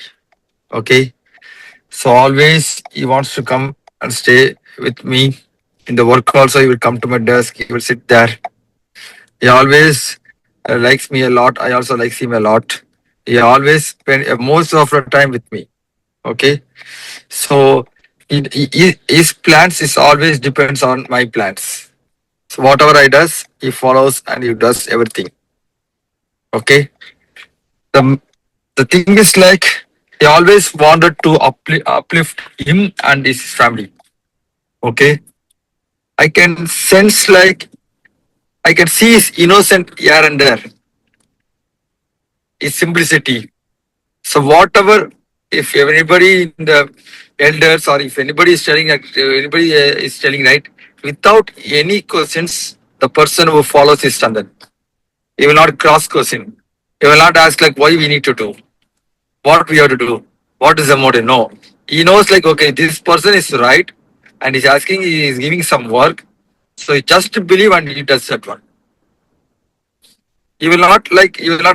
Okay, so always he wants to come and stay with me. In the work also, he will come to my desk. He will sit there. He always likes me a lot. I also likes him a lot. He always spend most of the time with me. Okay, so his plans is always depends on my plans. So whatever I does, he follows and he does everything. Okay, the the thing is like he always wanted to uplift him and his family. Okay, I can sense like I can see his innocent here and there, his simplicity. So whatever, if anybody in the elders or if anybody is telling, anybody is telling right, without any questions, the person who follows his standard, he will not cross question. He will not ask like why we need to do, what we have to do, what is the motive. No, he knows like okay, this person is right, and he's asking, he is giving some work, so he just believe and he does that one. You will not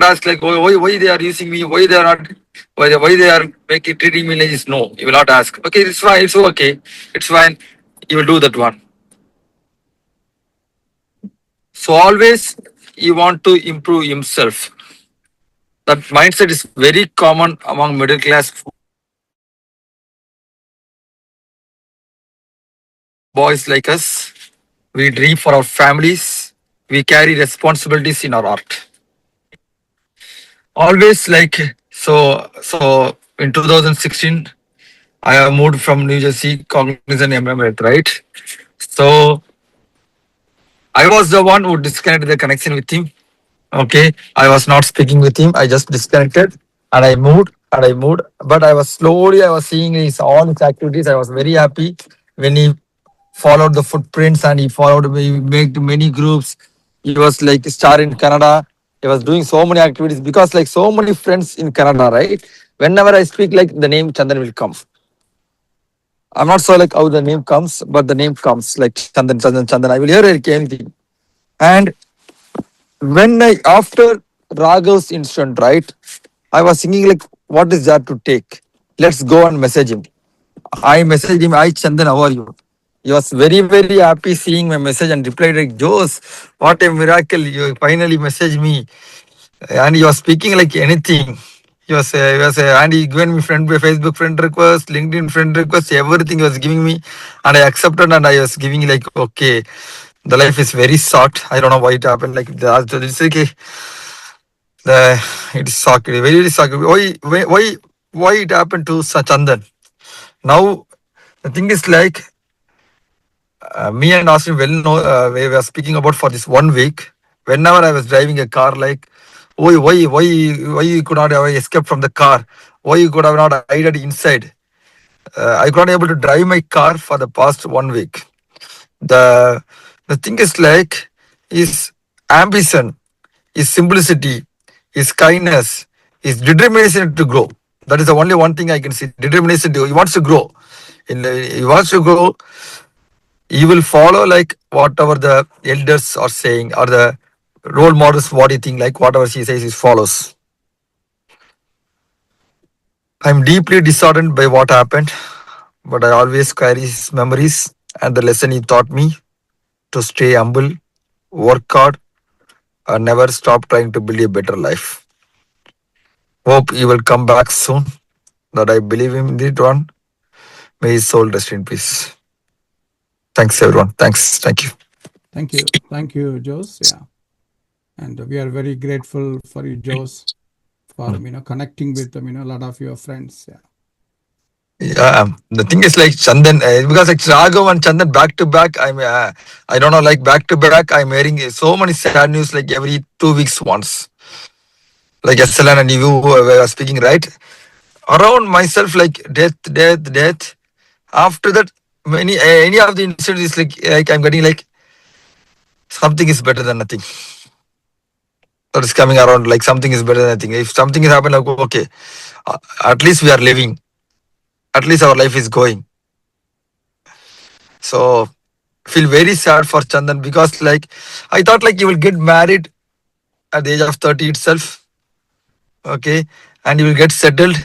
ask like why they are using me, why they are not, why they are making treating me like this. No, you will not ask. Okay, it's fine, it's okay, it's fine. You will do that one. So always you want to improve himself. That mindset is very common among middle class boys like us. We dream for our families. We carry responsibilities in our art. Always like so in 2016 I have moved from New Jersey, Cognizant Emirates, right? So I was the one who disconnected the connection with him. Okay, I was not speaking with him. I just disconnected and I moved and I moved. But I was seeing his all his activities. I was very happy when he followed the footprints and he followed me, made many groups. He was like a star in Canada. He was doing so many activities because like so many friends in Canada, right? Whenever I speak, like the name Chandan will come. I'm not sure like how the name comes, but the name comes like Chandan, Chandan, Chandan. I will hear anything. And when after Raghav's incident, right, I was thinking like, what is that to take? Let's go and message him. I messaged him, hi Chandan, how are you? He was very, very happy seeing my message and replied like, Jose, what a miracle. You finally messaged me. And he was speaking like anything. And he given me Facebook friend request, LinkedIn friend request, everything he was giving me. And I accepted and I was giving like, okay, the life is very short. I don't know why it happened. Like, it's okay. It's shocking, very, very shocking. Why it happened to Chandan? Now, the thing is like, me and Austin well know, we were speaking about for this 1 week. Whenever I was driving a car, like, why you could not have escaped from the car? Why you could have not hidden inside? I could not able to drive my car for the past 1 week. The thing is like, is ambition, is simplicity, is kindness, is determination to grow. That is the only one thing I can see. Determination to, he wants to grow. He wants to grow. He will follow like whatever the elders are saying or the role models, what he think, like whatever she says, he follows. I'm deeply disheartened by what happened, but I always carry his memories and the lesson he taught me to stay humble, work hard, and never stop trying to build a better life. Hope he will come back soon. That I believe him did one. May his soul rest in peace. Thanks, everyone. Thanks. Thank you. Thank you. Thank you, Jose. Yeah. And we are very grateful for you, Jose, for connecting with a lot of your friends. Yeah. Yeah, the thing is like Chandan, because like Raghav and Chandan back to back, I don't know, like back to back, I'm hearing so many sad news like every 2 weeks once. Like SLN and you were speaking, right? Around myself, like death. After that, any of the incidents is like I'm getting like something is better than nothing. That is coming around like something is better than nothing. If something is happening, like okay, at least we are living. At least our life is going. So feel very sad for Chandan because like I thought like he will get married at the age of 30 itself. Okay. And he will get settled.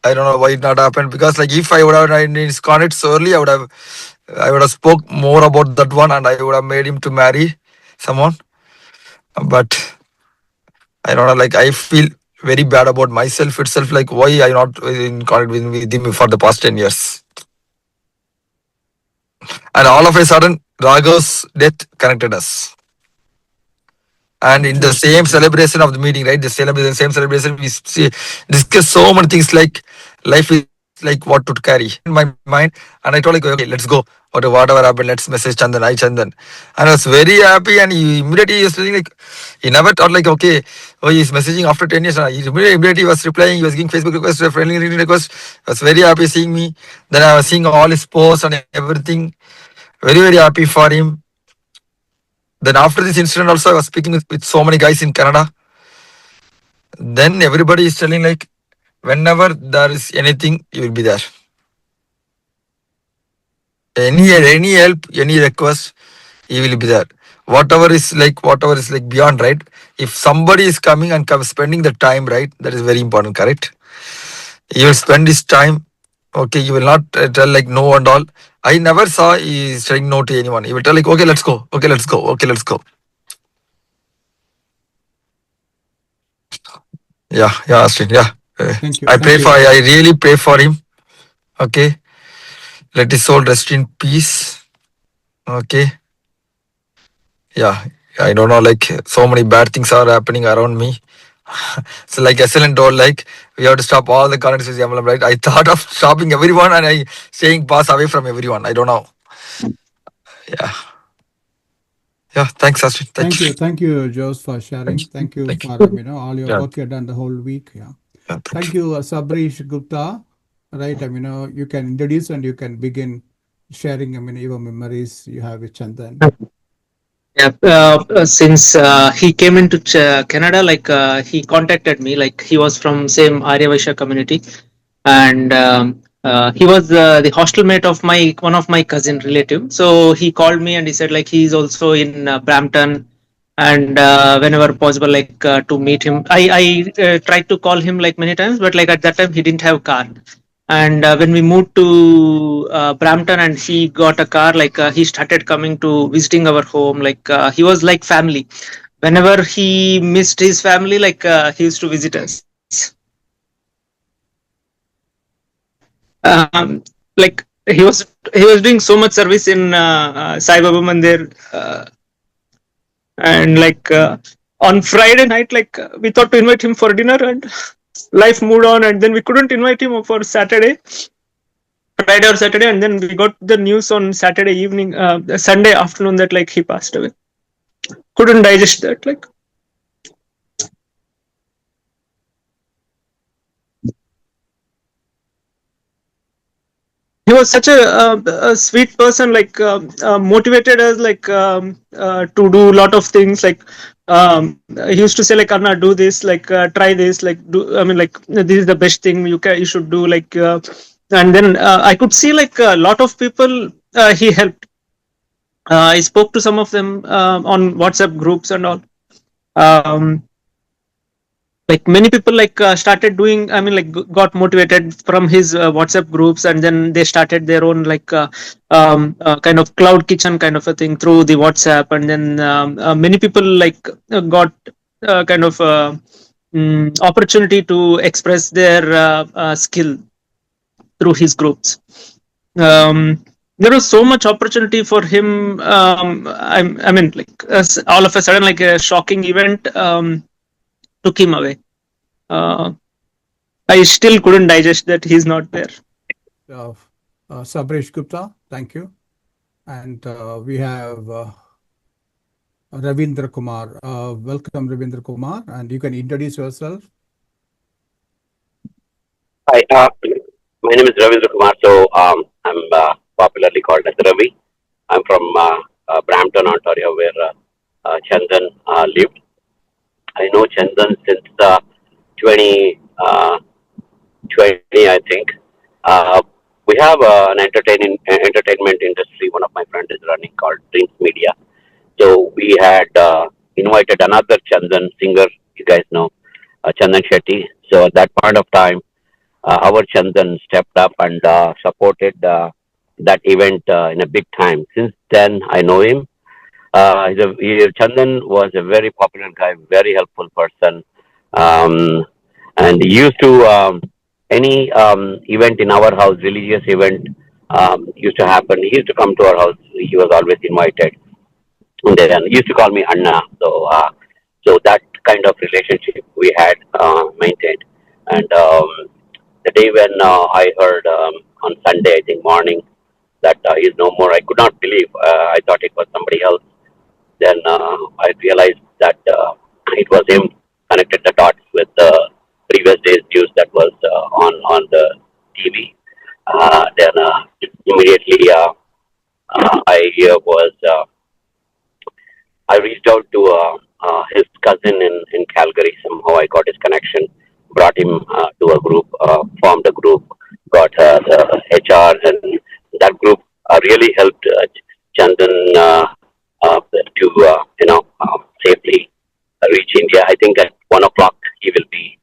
I don't know why it not happened because like if I would have in his connect so early, I would have spoke more about that one and I would have made him to marry someone. But I don't know, like I feel very bad about myself itself, like why I not in contact with him for the past 10 years. And all of a sudden, Raghav's death connected us. And in the same celebration of the meeting, right? The same celebration, we discuss so many things like life is like what to carry in my mind. And I told like, okay, let's go. Whatever happened, let's message Chandan, Chandan. And I was very happy and he immediately was saying like, he never thought like, okay, oh, he's messaging after 10 years. And he immediately was replying, he was giving Facebook requests, friendly requests. I was very happy seeing me. Then I was seeing all his posts and everything. Very, very happy for him. Then after this incident also, I was speaking with so many guys in Canada. Then everybody is telling like, whenever there is anything, you will be there. Any help, any request, you will be there. Whatever is like beyond, right? If somebody is coming and spending the time, right? That is very important, correct? You will spend this time. Okay, you will not tell like no and all. I never saw he saying no to anyone. He will tell like, okay, let's go. Okay, let's go. Okay, let's go. Yeah, Austin. Yeah. Thank you. I really pray for him. Okay. Let his soul rest in peace. Okay. Yeah. I don't know, like so many bad things are happening around me. So like SLN told, like we have to stop all the connections with MLM, right? I thought of stopping everyone and I saying pass away from everyone. I don't know. Yeah. Yeah. Thanks, Austin. Thank you. Thank you, Jose, for sharing. Thank you for all your work you've done the whole week. Yeah. Thank you, Sabrish Gupta. Right. You can introduce and you can begin sharing your memories you have with Chandan. Yeah, since he came into Canada, like he contacted me, like he was from same Arya Vaishya community, and he was the hostel mate of one of my cousin relative. So he called me and he said like he's also in Brampton, and whenever possible, like to meet him. I tried to call him like many times, but like at that time he didn't have car. And when we moved to Brampton and he got a car, like he started coming to visiting our home. Like he was like family. Whenever he missed his family, like he used to visit us. Like he was doing so much service in Sai Baba Mandir, and like on Friday night, like we thought to invite him for dinner, and life moved on, and then we couldn't invite him for Saturday. Friday or Saturday, and then we got the news on Saturday evening, Sunday afternoon that like he passed away. Couldn't digest that. Like, he was such a sweet person, like motivated us, like to do a lot of things. Like he used to say, like, Arna, do this, like try this, like do. I mean, like this is the best thing you should do. Like, and then I could see like a lot of people he helped. I spoke to some of them on WhatsApp groups and all. Like many people like started doing, I mean, like got motivated from his WhatsApp groups, and then they started their own like kind of cloud kitchen kind of a thing through the WhatsApp, and then many people like got kind of opportunity to express their skill through his groups. There was so much opportunity for him. I mean, like all of a sudden, like a shocking event took him away. I still couldn't digest that he's not there. Sabresh Gupta, thank you. And we have Ravindra Kumar. Welcome, Ravindra Kumar, and you can introduce yourself. Hi, my name is Ravindra Kumar. So I'm popularly called as Ravi. I'm from Brampton, Ontario, where Chandan lived. I know Chandan since 2020, I think. We have an entertainment industry. One of my friends is running called Dreams Media. So we had invited another Chandan singer. You guys know Chandan Shetty. So at that point of time, our Chandan stepped up and supported that event in a big time. Since then, I know him. Chandan was a very popular guy, very helpful person, and he used to any event in our house, religious event used to happen. He used to come to our house. He was always invited, and then he used to call me Anna. So that kind of relationship we had maintained. And the day when I heard on Sunday, I think morning, that he is no more, I could not believe. I thought it was somebody else. Then I realized that it was him. Connected the dots with the previous day's news that was on the TV. Then immediately I reached out to his cousin in Calgary. Somehow I got his connection, brought him to a group, formed a group, got the HRs, and that group really helped Chandan to safely reach India. I think at 1 o'clock he will be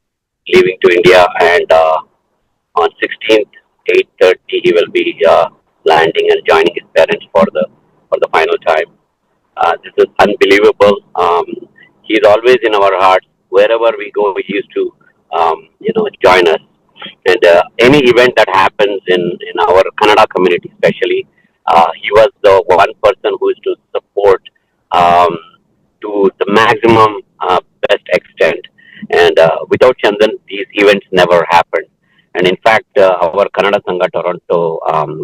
leaving to India, and on 16th, 8:30 he will be landing and joining his parents for the final time. This is unbelievable. He's always in our hearts. Wherever we go, he used to join us. And any event that happens in our Kannada community, especially, he was the one person who is to support to the maximum best extent. And without Chandan, these events never happened. And in fact, our Kannada Sangha Toronto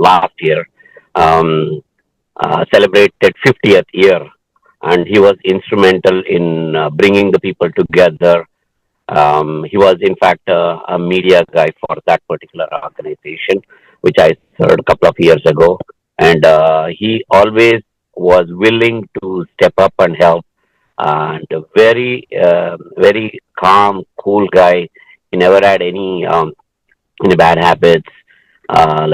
last year celebrated 50th year, and he was instrumental in bringing the people together. He was, in fact, a media guy for that particular organization, which I heard a couple of years ago. And he always was willing to step up and help. And a very calm, cool guy. He never had any bad habits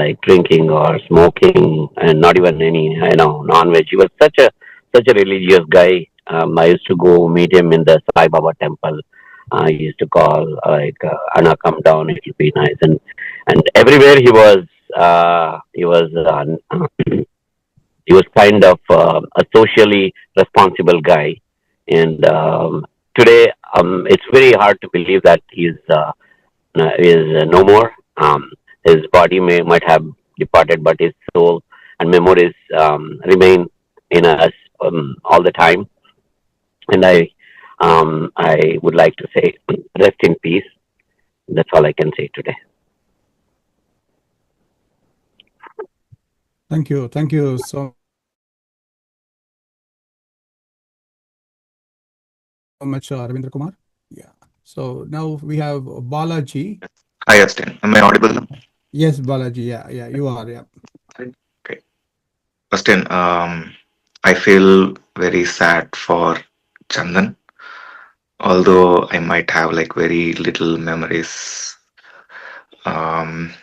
like drinking or smoking, and not even any non-veg. He was such a religious guy. I used to go meet him in the Sai Baba temple. He used to call like Anna, come down, it will be nice. And everywhere he was he was kind of a socially responsible guy. And today it's very hard to believe that he is no more. His body might have departed, but his soul and memories remain in us all the time. And I would like to say, rest in peace. That's all I can say today. Thank you. Thank you so much, Ravindra Kumar. Yeah. So now we have Balaji. Hi, Austin. Am I audible now? Yes, Balaji. Yeah, yeah, you are. Yeah. Okay. Austin, I feel very sad for Chandan, although I might have like very little memories. Um,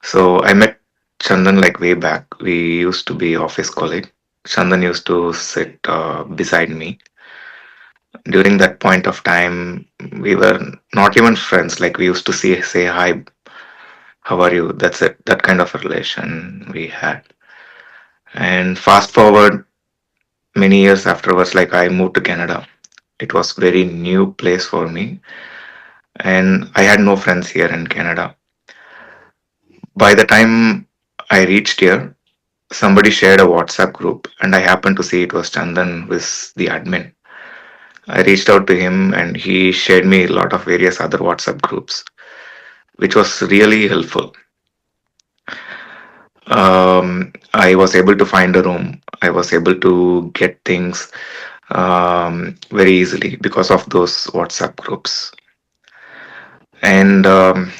so I met Chandan like way back. We used to be office colleague. Chandan used to sit beside me. During that point of time, we were not even friends. Like we used to say hi, how are you? That's it. That kind of a relation we had. And fast forward many years afterwards, like I moved to Canada. It was very new place for me, and I had no friends here in Canada. By the time I reached here, somebody shared a WhatsApp group, and I happened to see it was Chandan who is the admin. I reached out to him, and he shared me a lot of various other WhatsApp groups, which was really helpful. I was able to find a room. I was able to get things very easily because of those WhatsApp groups. And I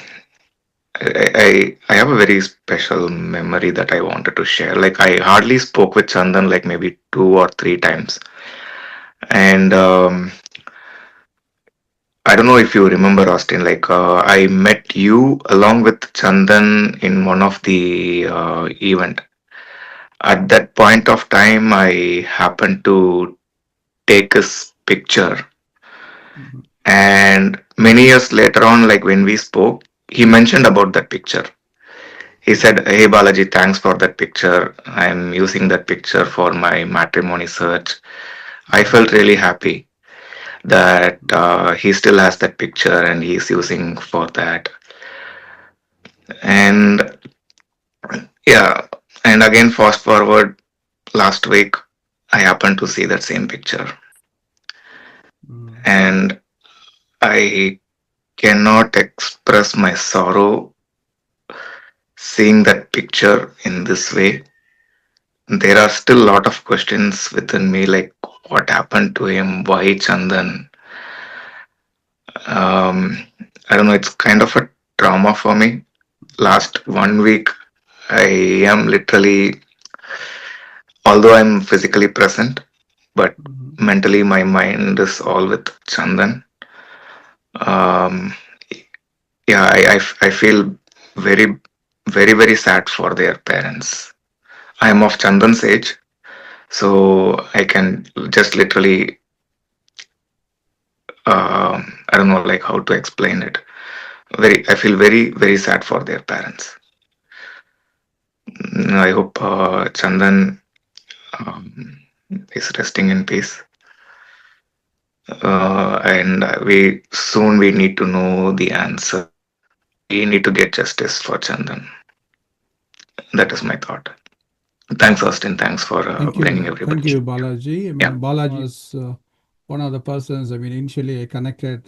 have a very special memory that I wanted to share. Like I hardly spoke with Chandan like maybe 2 or 3 times, and I don't know if you remember, Austin. Like I met you along with Chandan in one of the event. At that point of time, I happened to take his picture. And many years later on, like when we spoke, he mentioned about that picture. He said, "Hey Balaji, thanks for that picture. I'm using that picture for my matrimony search." I felt really happy that he still has that picture and he's using for that. And yeah, and again, fast forward last week, I happened to see that same picture. And I cannot express my sorrow seeing that picture in this way. There are still a lot of questions within me, like what happened to him, why Chandan. I don't know, it's kind of a trauma for me. Last 1 week, I am literally, although I'm physically present, but mentally my mind is all with Chandan. Yeah, I feel very, very, very sad for their parents. I am of Chandan's age, so I can just literally, I don't know, like how to explain it. I feel very, very sad for their parents. I hope Chandan is resting in peace. And we need to know the answer. We need to get justice for Chandan. That is my thought. Thanks, Austin. Thanks for bringing everybody. Thank you, Balaji. I mean, Balaji was one of the persons, I mean, initially I connected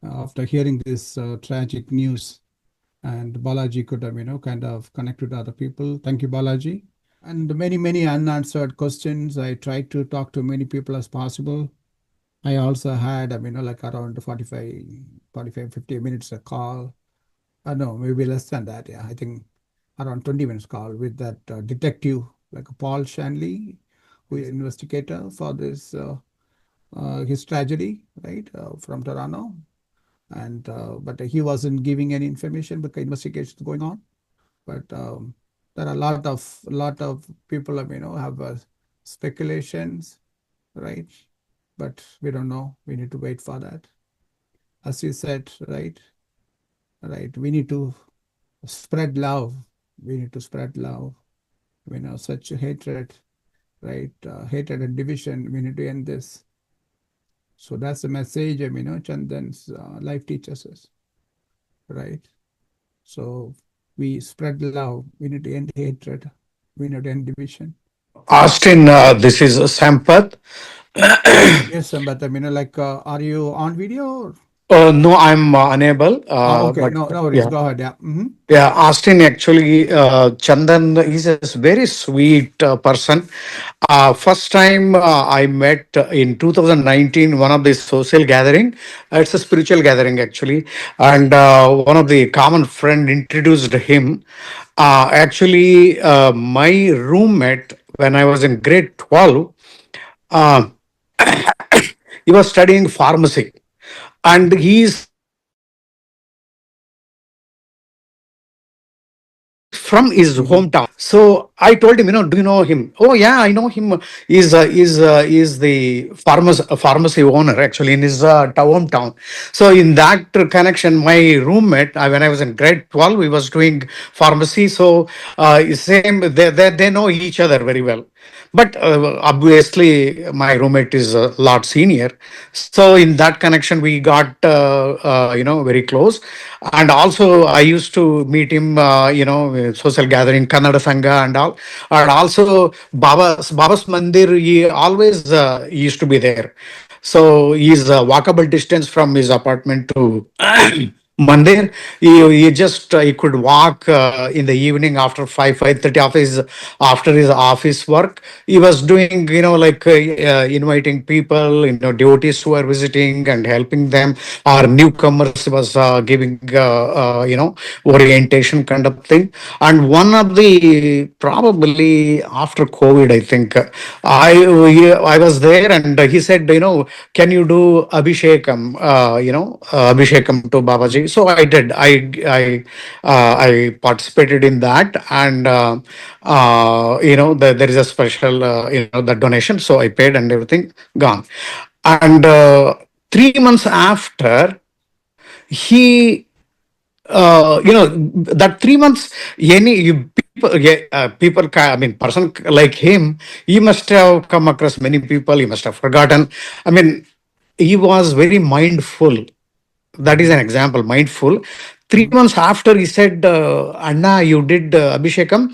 after hearing this tragic news. And Balaji could have, kind of connect with other people. Thank you, Balaji. And many, many unanswered questions. I tried to talk to many people as possible. I also had, like around 45, 50 minutes a call. No, maybe less than that. Yeah, I think around 20 minutes call with that detective, like Paul Shanley, who is investigator for this, his tragedy, right, from Toronto. And but he wasn't giving any information because investigation is going on. But there are a lot of people, have speculations, right? But we don't know. We need to wait for that. As you said, right? We need to spread love. We need to spread love. Such hatred, right? Hatred and division. We need to end this. So that's the message. Chandan's life teaches us, right? So we spread love. We need to end hatred. We need to end division. Austin, this is Sampath. Yes, but like, are you on video? No, I'm unable. Okay, But no worries. yeah. Go ahead. Yeah. Yeah, Austin, actually, Chandan is a very sweet person. First time I met in 2019, one of the social gathering. It's a spiritual gathering actually, and one of the common friend introduced him. Actually, my roommate when I was in grade 12, uh, he was studying pharmacy, and he's from his hometown. So I told him, do you know him? Oh yeah, I know him. Is the pharmacy owner actually in his hometown. So in that connection, my roommate when I was in grade 12, he was doing pharmacy. So same they know each other very well. But obviously, my roommate is a lot senior, so in that connection, we got very close. And also, I used to meet him, social gathering, Kannada Sangha, and all. And also, Baba's Mandir, he always used to be there. So he's walkable distance from his apartment to Mandir. He just he could walk in the evening after 5:30 office after his office work. He was doing like inviting people, devotees who are visiting and helping them, or newcomers was giving orientation kind of thing. And one of the probably after COVID, I think I was there, and he said, can you do Abhishekam, Abhishekam to Babaji? So I did. I participated in that, and there is a special the donation. So I paid and everything gone. And 3 months after, he that 3 months, I mean, person like him, he must have come across many people, he must have forgotten. I mean, he was very mindful. That is an example, mindful. 3 months after, he said, Anna, you did Abhishekam.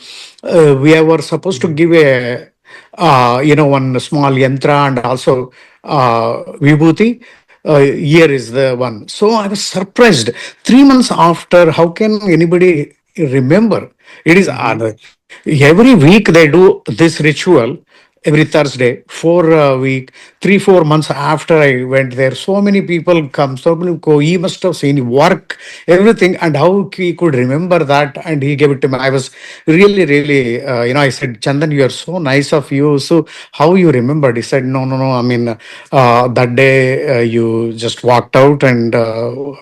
We were supposed to give a one small yantra and also vibhuti. Here is the one. So I was surprised. 3 months after, how can anybody remember? It is every week they do this ritual every Thursday for a week. 3-4 months after I went there, so many people come. So many go. He must have seen work, everything, and how he could remember that. And he gave it to me. I was really, really, I said, Chandan, you are so nice of you. So how you remembered? He said, no, no, no. I mean, that day you just walked out, and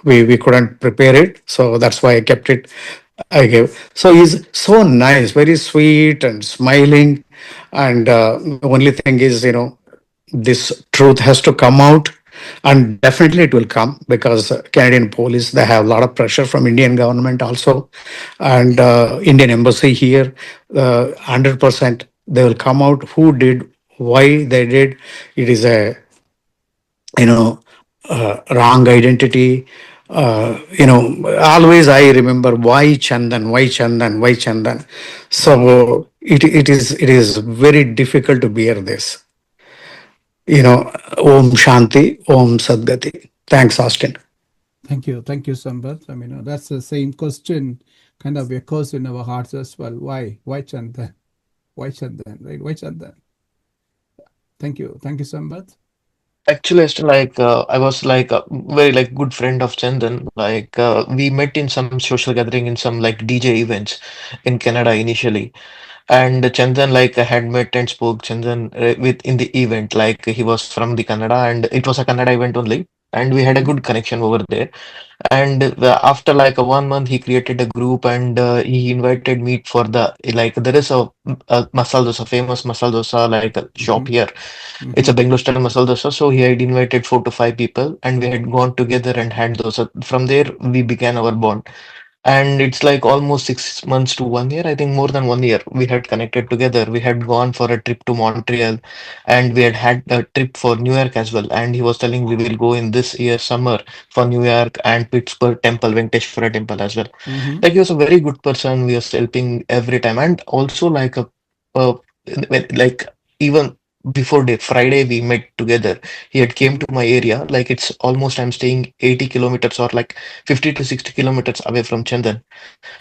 we couldn't prepare it. So that's why I kept it. I gave. So he's so nice, very sweet and smiling. And the only thing is, this truth has to come out, and definitely it will come, because Canadian police, they have a lot of pressure from Indian government also, and Indian embassy here. 100% they will come out who did, why they did. It is a you know wrong identity. Always I remember, why Chandan. So it is very difficult to bear this. Om Shanti, Om Sadgati. Thanks, Austin. Thank you, Sambat. I mean, that's the same question, kind of echoes in our hearts as well. Why Chandan? Why Chandan? Right? Why Chandan? Thank you, Sambat. Actually, it's like I was like a very like good friend of Chandan. Like we met in some social gathering in some like DJ events in Canada initially. And Chandan like had met and spoke Chandan with in the event. Like he was from the Canada and it was a Canada event only. And we had a good connection over there. And after like a 1 month, he created a group and he invited me for the like there is a masala dosa, famous masala dosa like a shop here. It's a Bangalore style masala dosa. So he had invited 4 to 5 people, and we had gone together and had dosa. From there, we began our bond. And it's like almost 6 months to 1 year, I think more than 1 year, we had connected together. We had gone for a trip to Montreal and we had a trip for New York as well. And he was telling we will go in this year summer for New York and Pittsburgh temple, Venkateshwara temple as well. Like he was a very good person. We was helping every time. And also like like even before day Friday we met together. He had came to my area. Like it's almost I'm staying 80 kilometers or like 50 to 60 kilometers away from Chandan.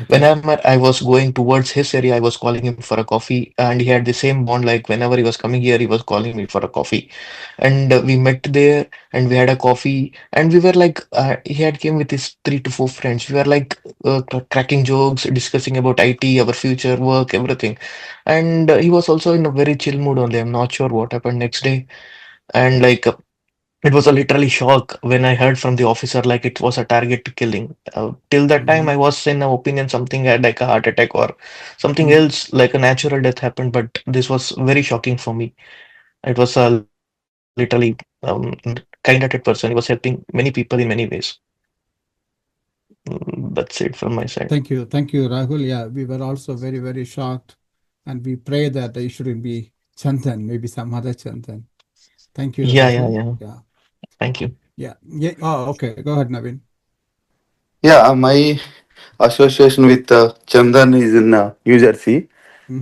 Whenever I was going towards his area, I was calling him for a coffee, and he had the same bond. Like whenever he was coming here, he was calling me for a coffee, and we met there, and we had a coffee, and we were like, he had came with his 3 to 4 friends. We were like cracking jokes, discussing about IT, our future, work, everything, and he was also in a very chill mood only. I'm not sure what happened next day, and like. It was a literally shock when I heard from the officer like it was a target killing. Till that time, I was in an opinion something had like a heart attack or something else like a natural death happened, but this was very shocking for me. It was a literally kind-hearted person. He was helping many people in many ways. That's it from my side. Thank you, Rahul. Yeah, we were also very, very shocked, and we pray that it shouldn't be Chandan, maybe some other Chandan. Thank you, Yeah, yeah, Rahul. yeah. Yeah. Thank you. Yeah. Yeah. Oh, okay. Go ahead, Naveen. Yeah, my association with Chandan is in New Jersey.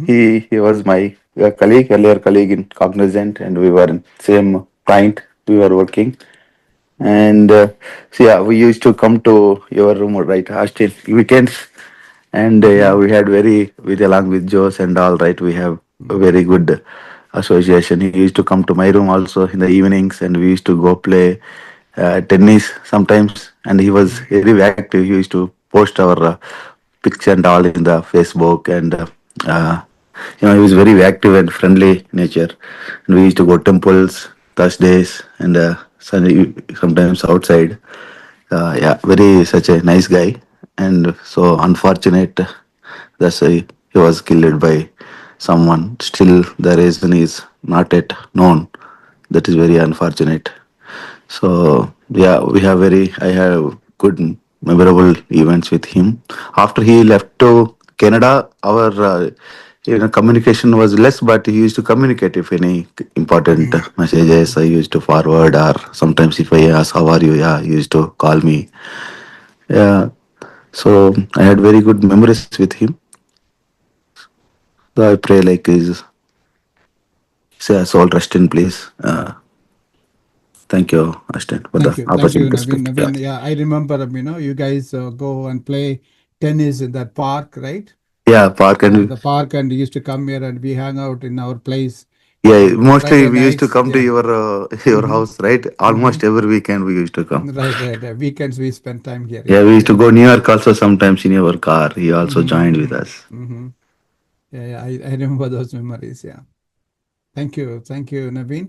He was my colleague, earlier colleague in Cognizant, and we were in same client. We were working, and so yeah, we used to come to your room, right, hostel weekends, and yeah, we had very with along with Joes and all, right. We have a very good association. He used to come to my room also in the evenings, and we used to go play tennis sometimes. And he was very active. He used to post our picture and all in the Facebook, and he was very active and friendly nature. And we used to go temples Thursdays and Sunday, sometimes outside. Yeah, very such a nice guy, and so unfortunate. That's why he was killed by someone. Still, the reason is not yet known. That is very unfortunate. So yeah, I have good memorable events with him. After he left to Canada, our communication was less, but he used to communicate if any important messages I used to forward, or sometimes if I ask how are you, yeah, he used to call me. Yeah, so I had very good memories with him. So I pray like his say soul rest in peace. Thank you, Ashton, for the Thank you, opportunity to Naveen. speak. Yeah. Naveen, yeah, I remember, you guys go and play tennis in that park, right? Yeah, park and The park, and you used to come here and we hang out in our place. yeah, And mostly Friday we used to nights, come to yeah. your house, right? Almost every weekend we used to come. Right. Weekends we spend time here. Yeah, Yeah, we used to very go New good. York also sometimes in your car. He also joined with us. Yeah, I remember those memories. Yeah. Thank you, Naveen.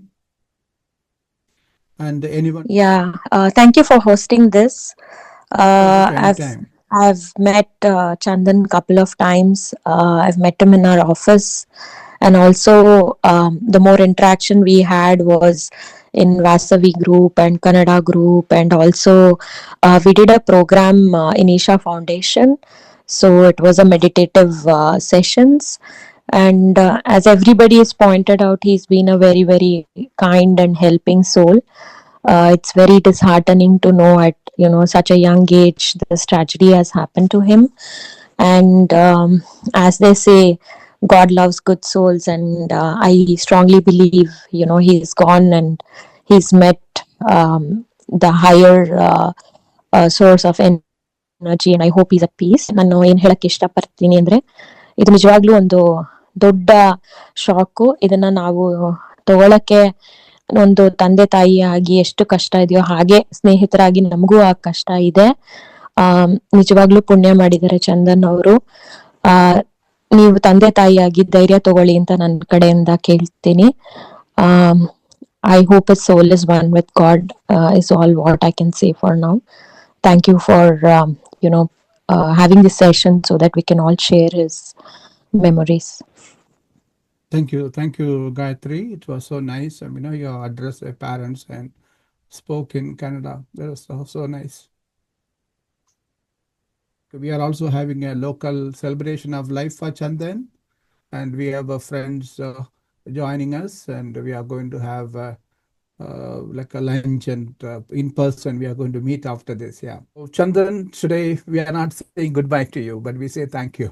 And anyone? Yeah, thank you for hosting this. Welcome I've anytime. I've met Chandan couple of times. I've met him in our office, and also the more interaction we had was in Vasavi group and Kannada group, and also we did a program in Isha Foundation. So it was a meditative sessions, and as everybody has pointed out, he's been a very very kind and helping soul. It's very disheartening to know at such a young age this tragedy has happened to him. And as they say, God loves good souls, and I strongly believe he's gone and he's met the higher source of energy, and I hope he's at peace. ನಾನು ಏನು ಹೇಳಕ್ ಇಷ್ಟಪಡ್ತೀನಿ ಅಂದ್ರೆ ಇದು ನಿಜವಾಗ್ಲೂ ಒಂದು ದೊಡ್ಡ shock. ಇದನ್ನ ನಾವು ತಗೊಳಕ್ಕೆ ಒಂದು ತಂದೆ ತಾಯಿ ಆಗಿ ಎಷ್ಟು ಕಷ್ಟ ಇದೆಯೋ ಹಾಗೆ ಸ್ನೇಹಿತರಾಗಿ ನಮಗೂ ಆ ಕಷ್ಟ ಇದೆ. ನಿಜವಾಗ್ಲೂ ಪುಣ್ಯ ಮಾಡಿದ್ದಾರೆ ಚಂದನ್ ಅವರು. ನೀವು ತಂದೆ ತಾಯಿಯಾಗಿ ಧೈರ್ಯ ತಗೊಳ್ಳಿ ಅಂತ ನನ್ನ ಕಡೆಯಿಂದ ಕೇಳ್ತೀನಿ. I hope his soul is one with God is all what I can say for now. Thank you for having this session so that we can all share his memories. Thank you, Gayatri. It was so nice. You addressed your parents and spoke in Canada. That was so nice. We are also having a local celebration of life for Chandan, and we have friends joining us, and we are going to have like a lunch, and in person we are going to meet after this. Yeah. So Chandan, today we are not saying goodbye to you, but we say thank you.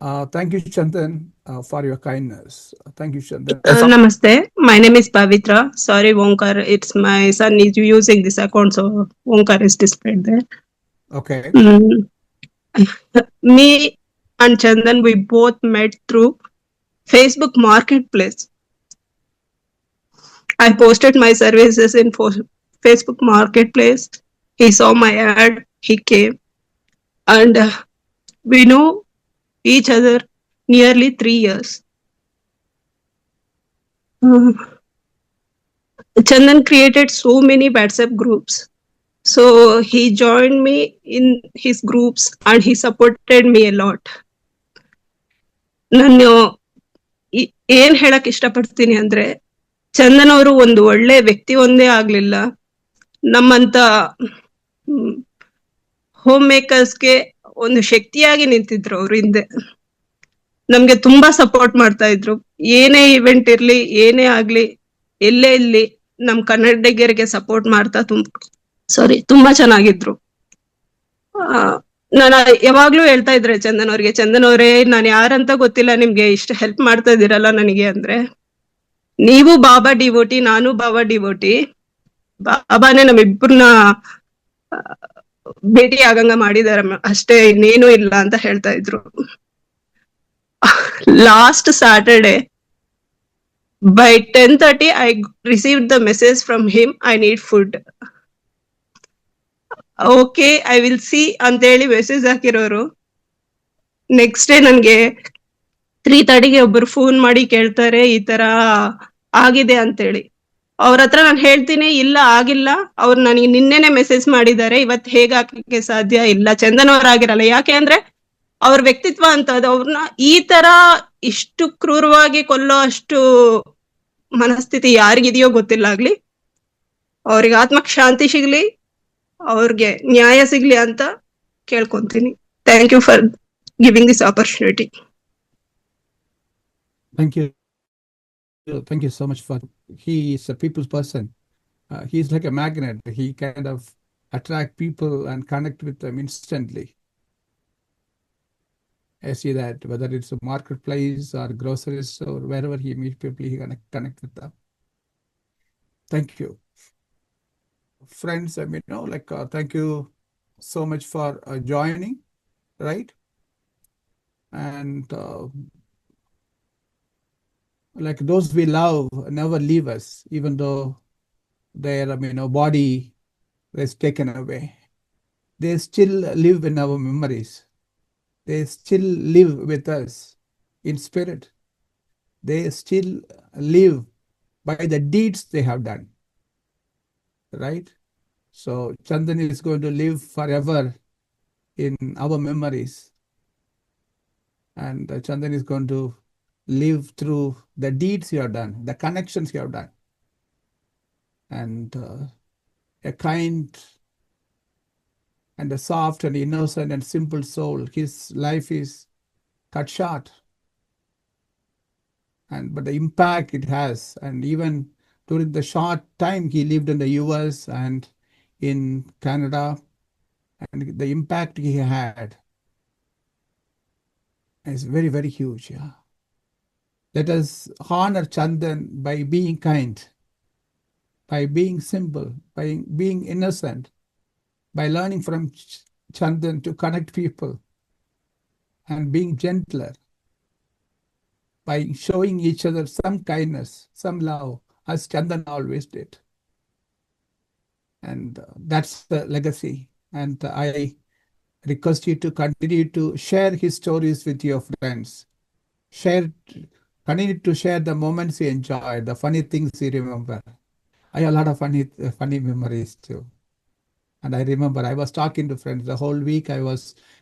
Thank you, Chandan, for your kindness. Thank you, Chandan. Namaste. My name is Pavitra. Sorry, Wonkar. It's my son is using this account, so Wonkar is displayed there. Okay. Me and Chandan, we both met through Facebook Marketplace. I posted my services in Facebook Marketplace. He saw my ad. He came, and we know each other nearly 3 years. Chandan created so many WhatsApp groups. So he joined me in his groups and he supported me a lot. ನಾನು ಏನ್ ಹೇಳಕ್ ಇಷ್ಟಪಡ್ತೀನಿ ಅಂದ್ರೆ ಚಂದನ್ ಅವರು ಒಂದು ಒಳ್ಳೆ ವ್ಯಕ್ತಿ ಒಂದೇ ಆಗ್ಲಿಲ್ಲ, ನಮ್ಮಂತ ಹೋಮ್ ಮೇಕರ್ಸ್ಗೆ ಒಂದು ಶಕ್ತಿಯಾಗಿ ನಿಂತಿದ್ರು ಅವ್ರ ಹಿಂದೆ. ನಮ್ಗೆ ತುಂಬಾ ಸಪೋರ್ಟ್ ಮಾಡ್ತಾ ಇದ್ರು. ಏನೇ ಇವೆಂಟ್ ಇರ್ಲಿ, ಏನೇ ಆಗ್ಲಿ, ಎಲ್ಲೇ ಇರ್ಲಿ, ನಮ್ ಕನ್ನಡಿಗರಿಗೆ ಸಪೋರ್ಟ್ ಮಾಡ್ತಾ ತುಂಬಾ ಚೆನ್ನಾಗಿದ್ರು. ನಾನು ಯಾವಾಗ್ಲೂ ಹೇಳ್ತಾ ಇದ್ರೆ ಚಂದನ್ ಅವ್ರಿಗೆ, ಚಂದನ್ ಅವ್ರೆ, ನಾನು ಯಾರಂತ ಗೊತ್ತಿಲ್ಲ, ನಿಮ್ಗೆ ಇಷ್ಟು ಹೆಲ್ಪ್ ಮಾಡ್ತಾ ಇದೀರಲ್ಲ ನನಗೆ ಅಂದ್ರೆ, ನೀವು ಬಾಬಾ ಡಿವೋಟಿ, ನಾನು ಬಾಬಾ ಡಿವೋಟಿ, ಬಾಬಾನೇ ನಮ್ಮಿಬ್ಬರನ್ನ ಭೇಟಿ ಆಗಂಗ ಮಾಡಿದಾರ ಅಷ್ಟೇ, ಇನ್ನೇನು ಇಲ್ಲ ಅಂತ ಹೇಳ್ತಾ ಇದ್ರು. Last Saturday by 10:30 I received the message from him, I need food. Okay, I will see ಅಂತ ಹೇಳಿ ಮೆಸೇಜ್ ಹಾಕಿರೋರು. ನೆಕ್ಸ್ಟ್ ಡೇ ನನ್ಗೆ 3:30ಗೆ ಒಬ್ಬರು ಫೋನ್ ಮಾಡಿ ಕೇಳ್ತಾರೆ ಈ ತರ ಆಗಿದೆ ಅಂತೇಳಿ. ಅವ್ರ ಹತ್ರ ನಾನು ಹೇಳ್ತೀನಿ, ಇಲ್ಲ ಆಗಿಲ್ಲ, ಅವ್ರು ನನಗೆ ನಿನ್ನೆನೆ ಮೆಸೇಜ್ ಮಾಡಿದ್ದಾರೆ, ಇವತ್ತು ಹೇಗಾಗಕ್ಕೆ ಸಾಧ್ಯ ಇಲ್ಲ, ಚಂದನ್ ಅವ್ರ ಆಗಿರಲ್ಲ. ಯಾಕೆ ಅಂದ್ರೆ ಅವ್ರ ವ್ಯಕ್ತಿತ್ವ ಅಂತದ್ದು, ಅವ್ರನ್ನ ಈ ತರ ಇಷ್ಟು ಕ್ರೂರವಾಗಿ ಕೊಲ್ಲೋ ಅಷ್ಟು ಮನಸ್ಥಿತಿ ಯಾರಿಗಿದೆಯೋ ಗೊತ್ತಿಲ್ಲ. ಆಗ್ಲಿ ಅವ್ರಿಗೆ ಆತ್ಮಕ್ ಶಾಂತಿ ಸಿಗ್ಲಿ, ಅವ್ರಿಗೆ ನ್ಯಾಯ ಸಿಗ್ಲಿ ಅಂತ ಕೇಳ್ಕೊಂತೀನಿ. Thank you for giving this opportunity. Thank you. Thank you so much for. He is a people's person. He is like a magnet. He kind of attract people and connect with them instantly. I see that whether it's a marketplace or groceries or wherever he meets people, he can connect with them. Thank you. Friends, I mean, thank you so much for joining, right? And like those we love never leave us, even though their body is taken away. They still live in our memories. They still live with us in spirit. They still live by the deeds they have done, right? So Chandan is going to live forever in our memories, and Chandan is going to live through the deeds you have done, the connections you have done, and a kind and a soft and innocent and simple soul. His life is cut short, but the impact it has, and even during the short time he lived in the US and in Canada, and the impact he had is very, very huge. Yeah. Let us honor Chandan by being kind, by being simple, by being innocent, by learning from Chandan to connect people and being gentler, by showing each other some kindness, some love, as Chandan always did. And that's the legacy. And I request you to continue to share his stories with your friends. Continue to share the moments you enjoy, the funny things you remember. I have a lot of funny memories too. And I remember I was talking to friends the whole week. I was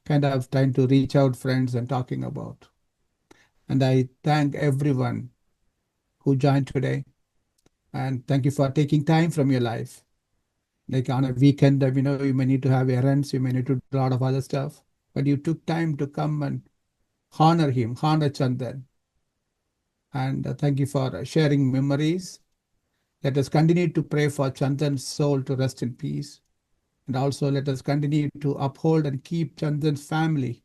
kind of trying to reach out friends and talking about. And I thank everyone who joined today. And thank you for taking time from your life. Like on a weekend, you may need to have errands, you may need to do a lot of other stuff, but you took time to come and honor him, honor Chandan. And thank you for sharing memories. Let us continue to pray for Chandan's soul to rest in peace. And also let us continue to uphold and keep Chandan's family,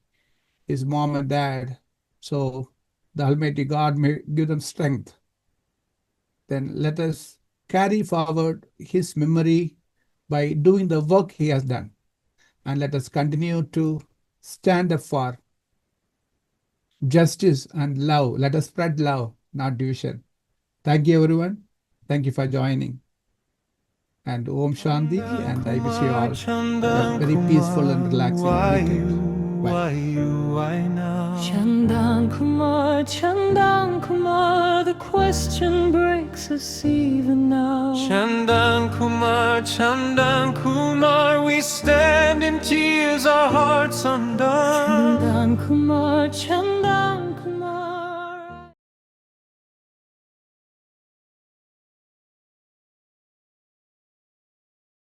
his mom and dad, So the Almighty God may give them strength. Then let us carry forward his memory by doing the work he has done. And let us continue to stand up for justice and love. Let us spread love, not division. Thank you, everyone. Thank you for joining. And Om Shanti, and I wish you all a very peaceful and relaxing weekend. Bye. Chandan Kumar, the question breaks us even now. Chandan Kumar, we stand in tears, our hearts undone. Chandan Kumar,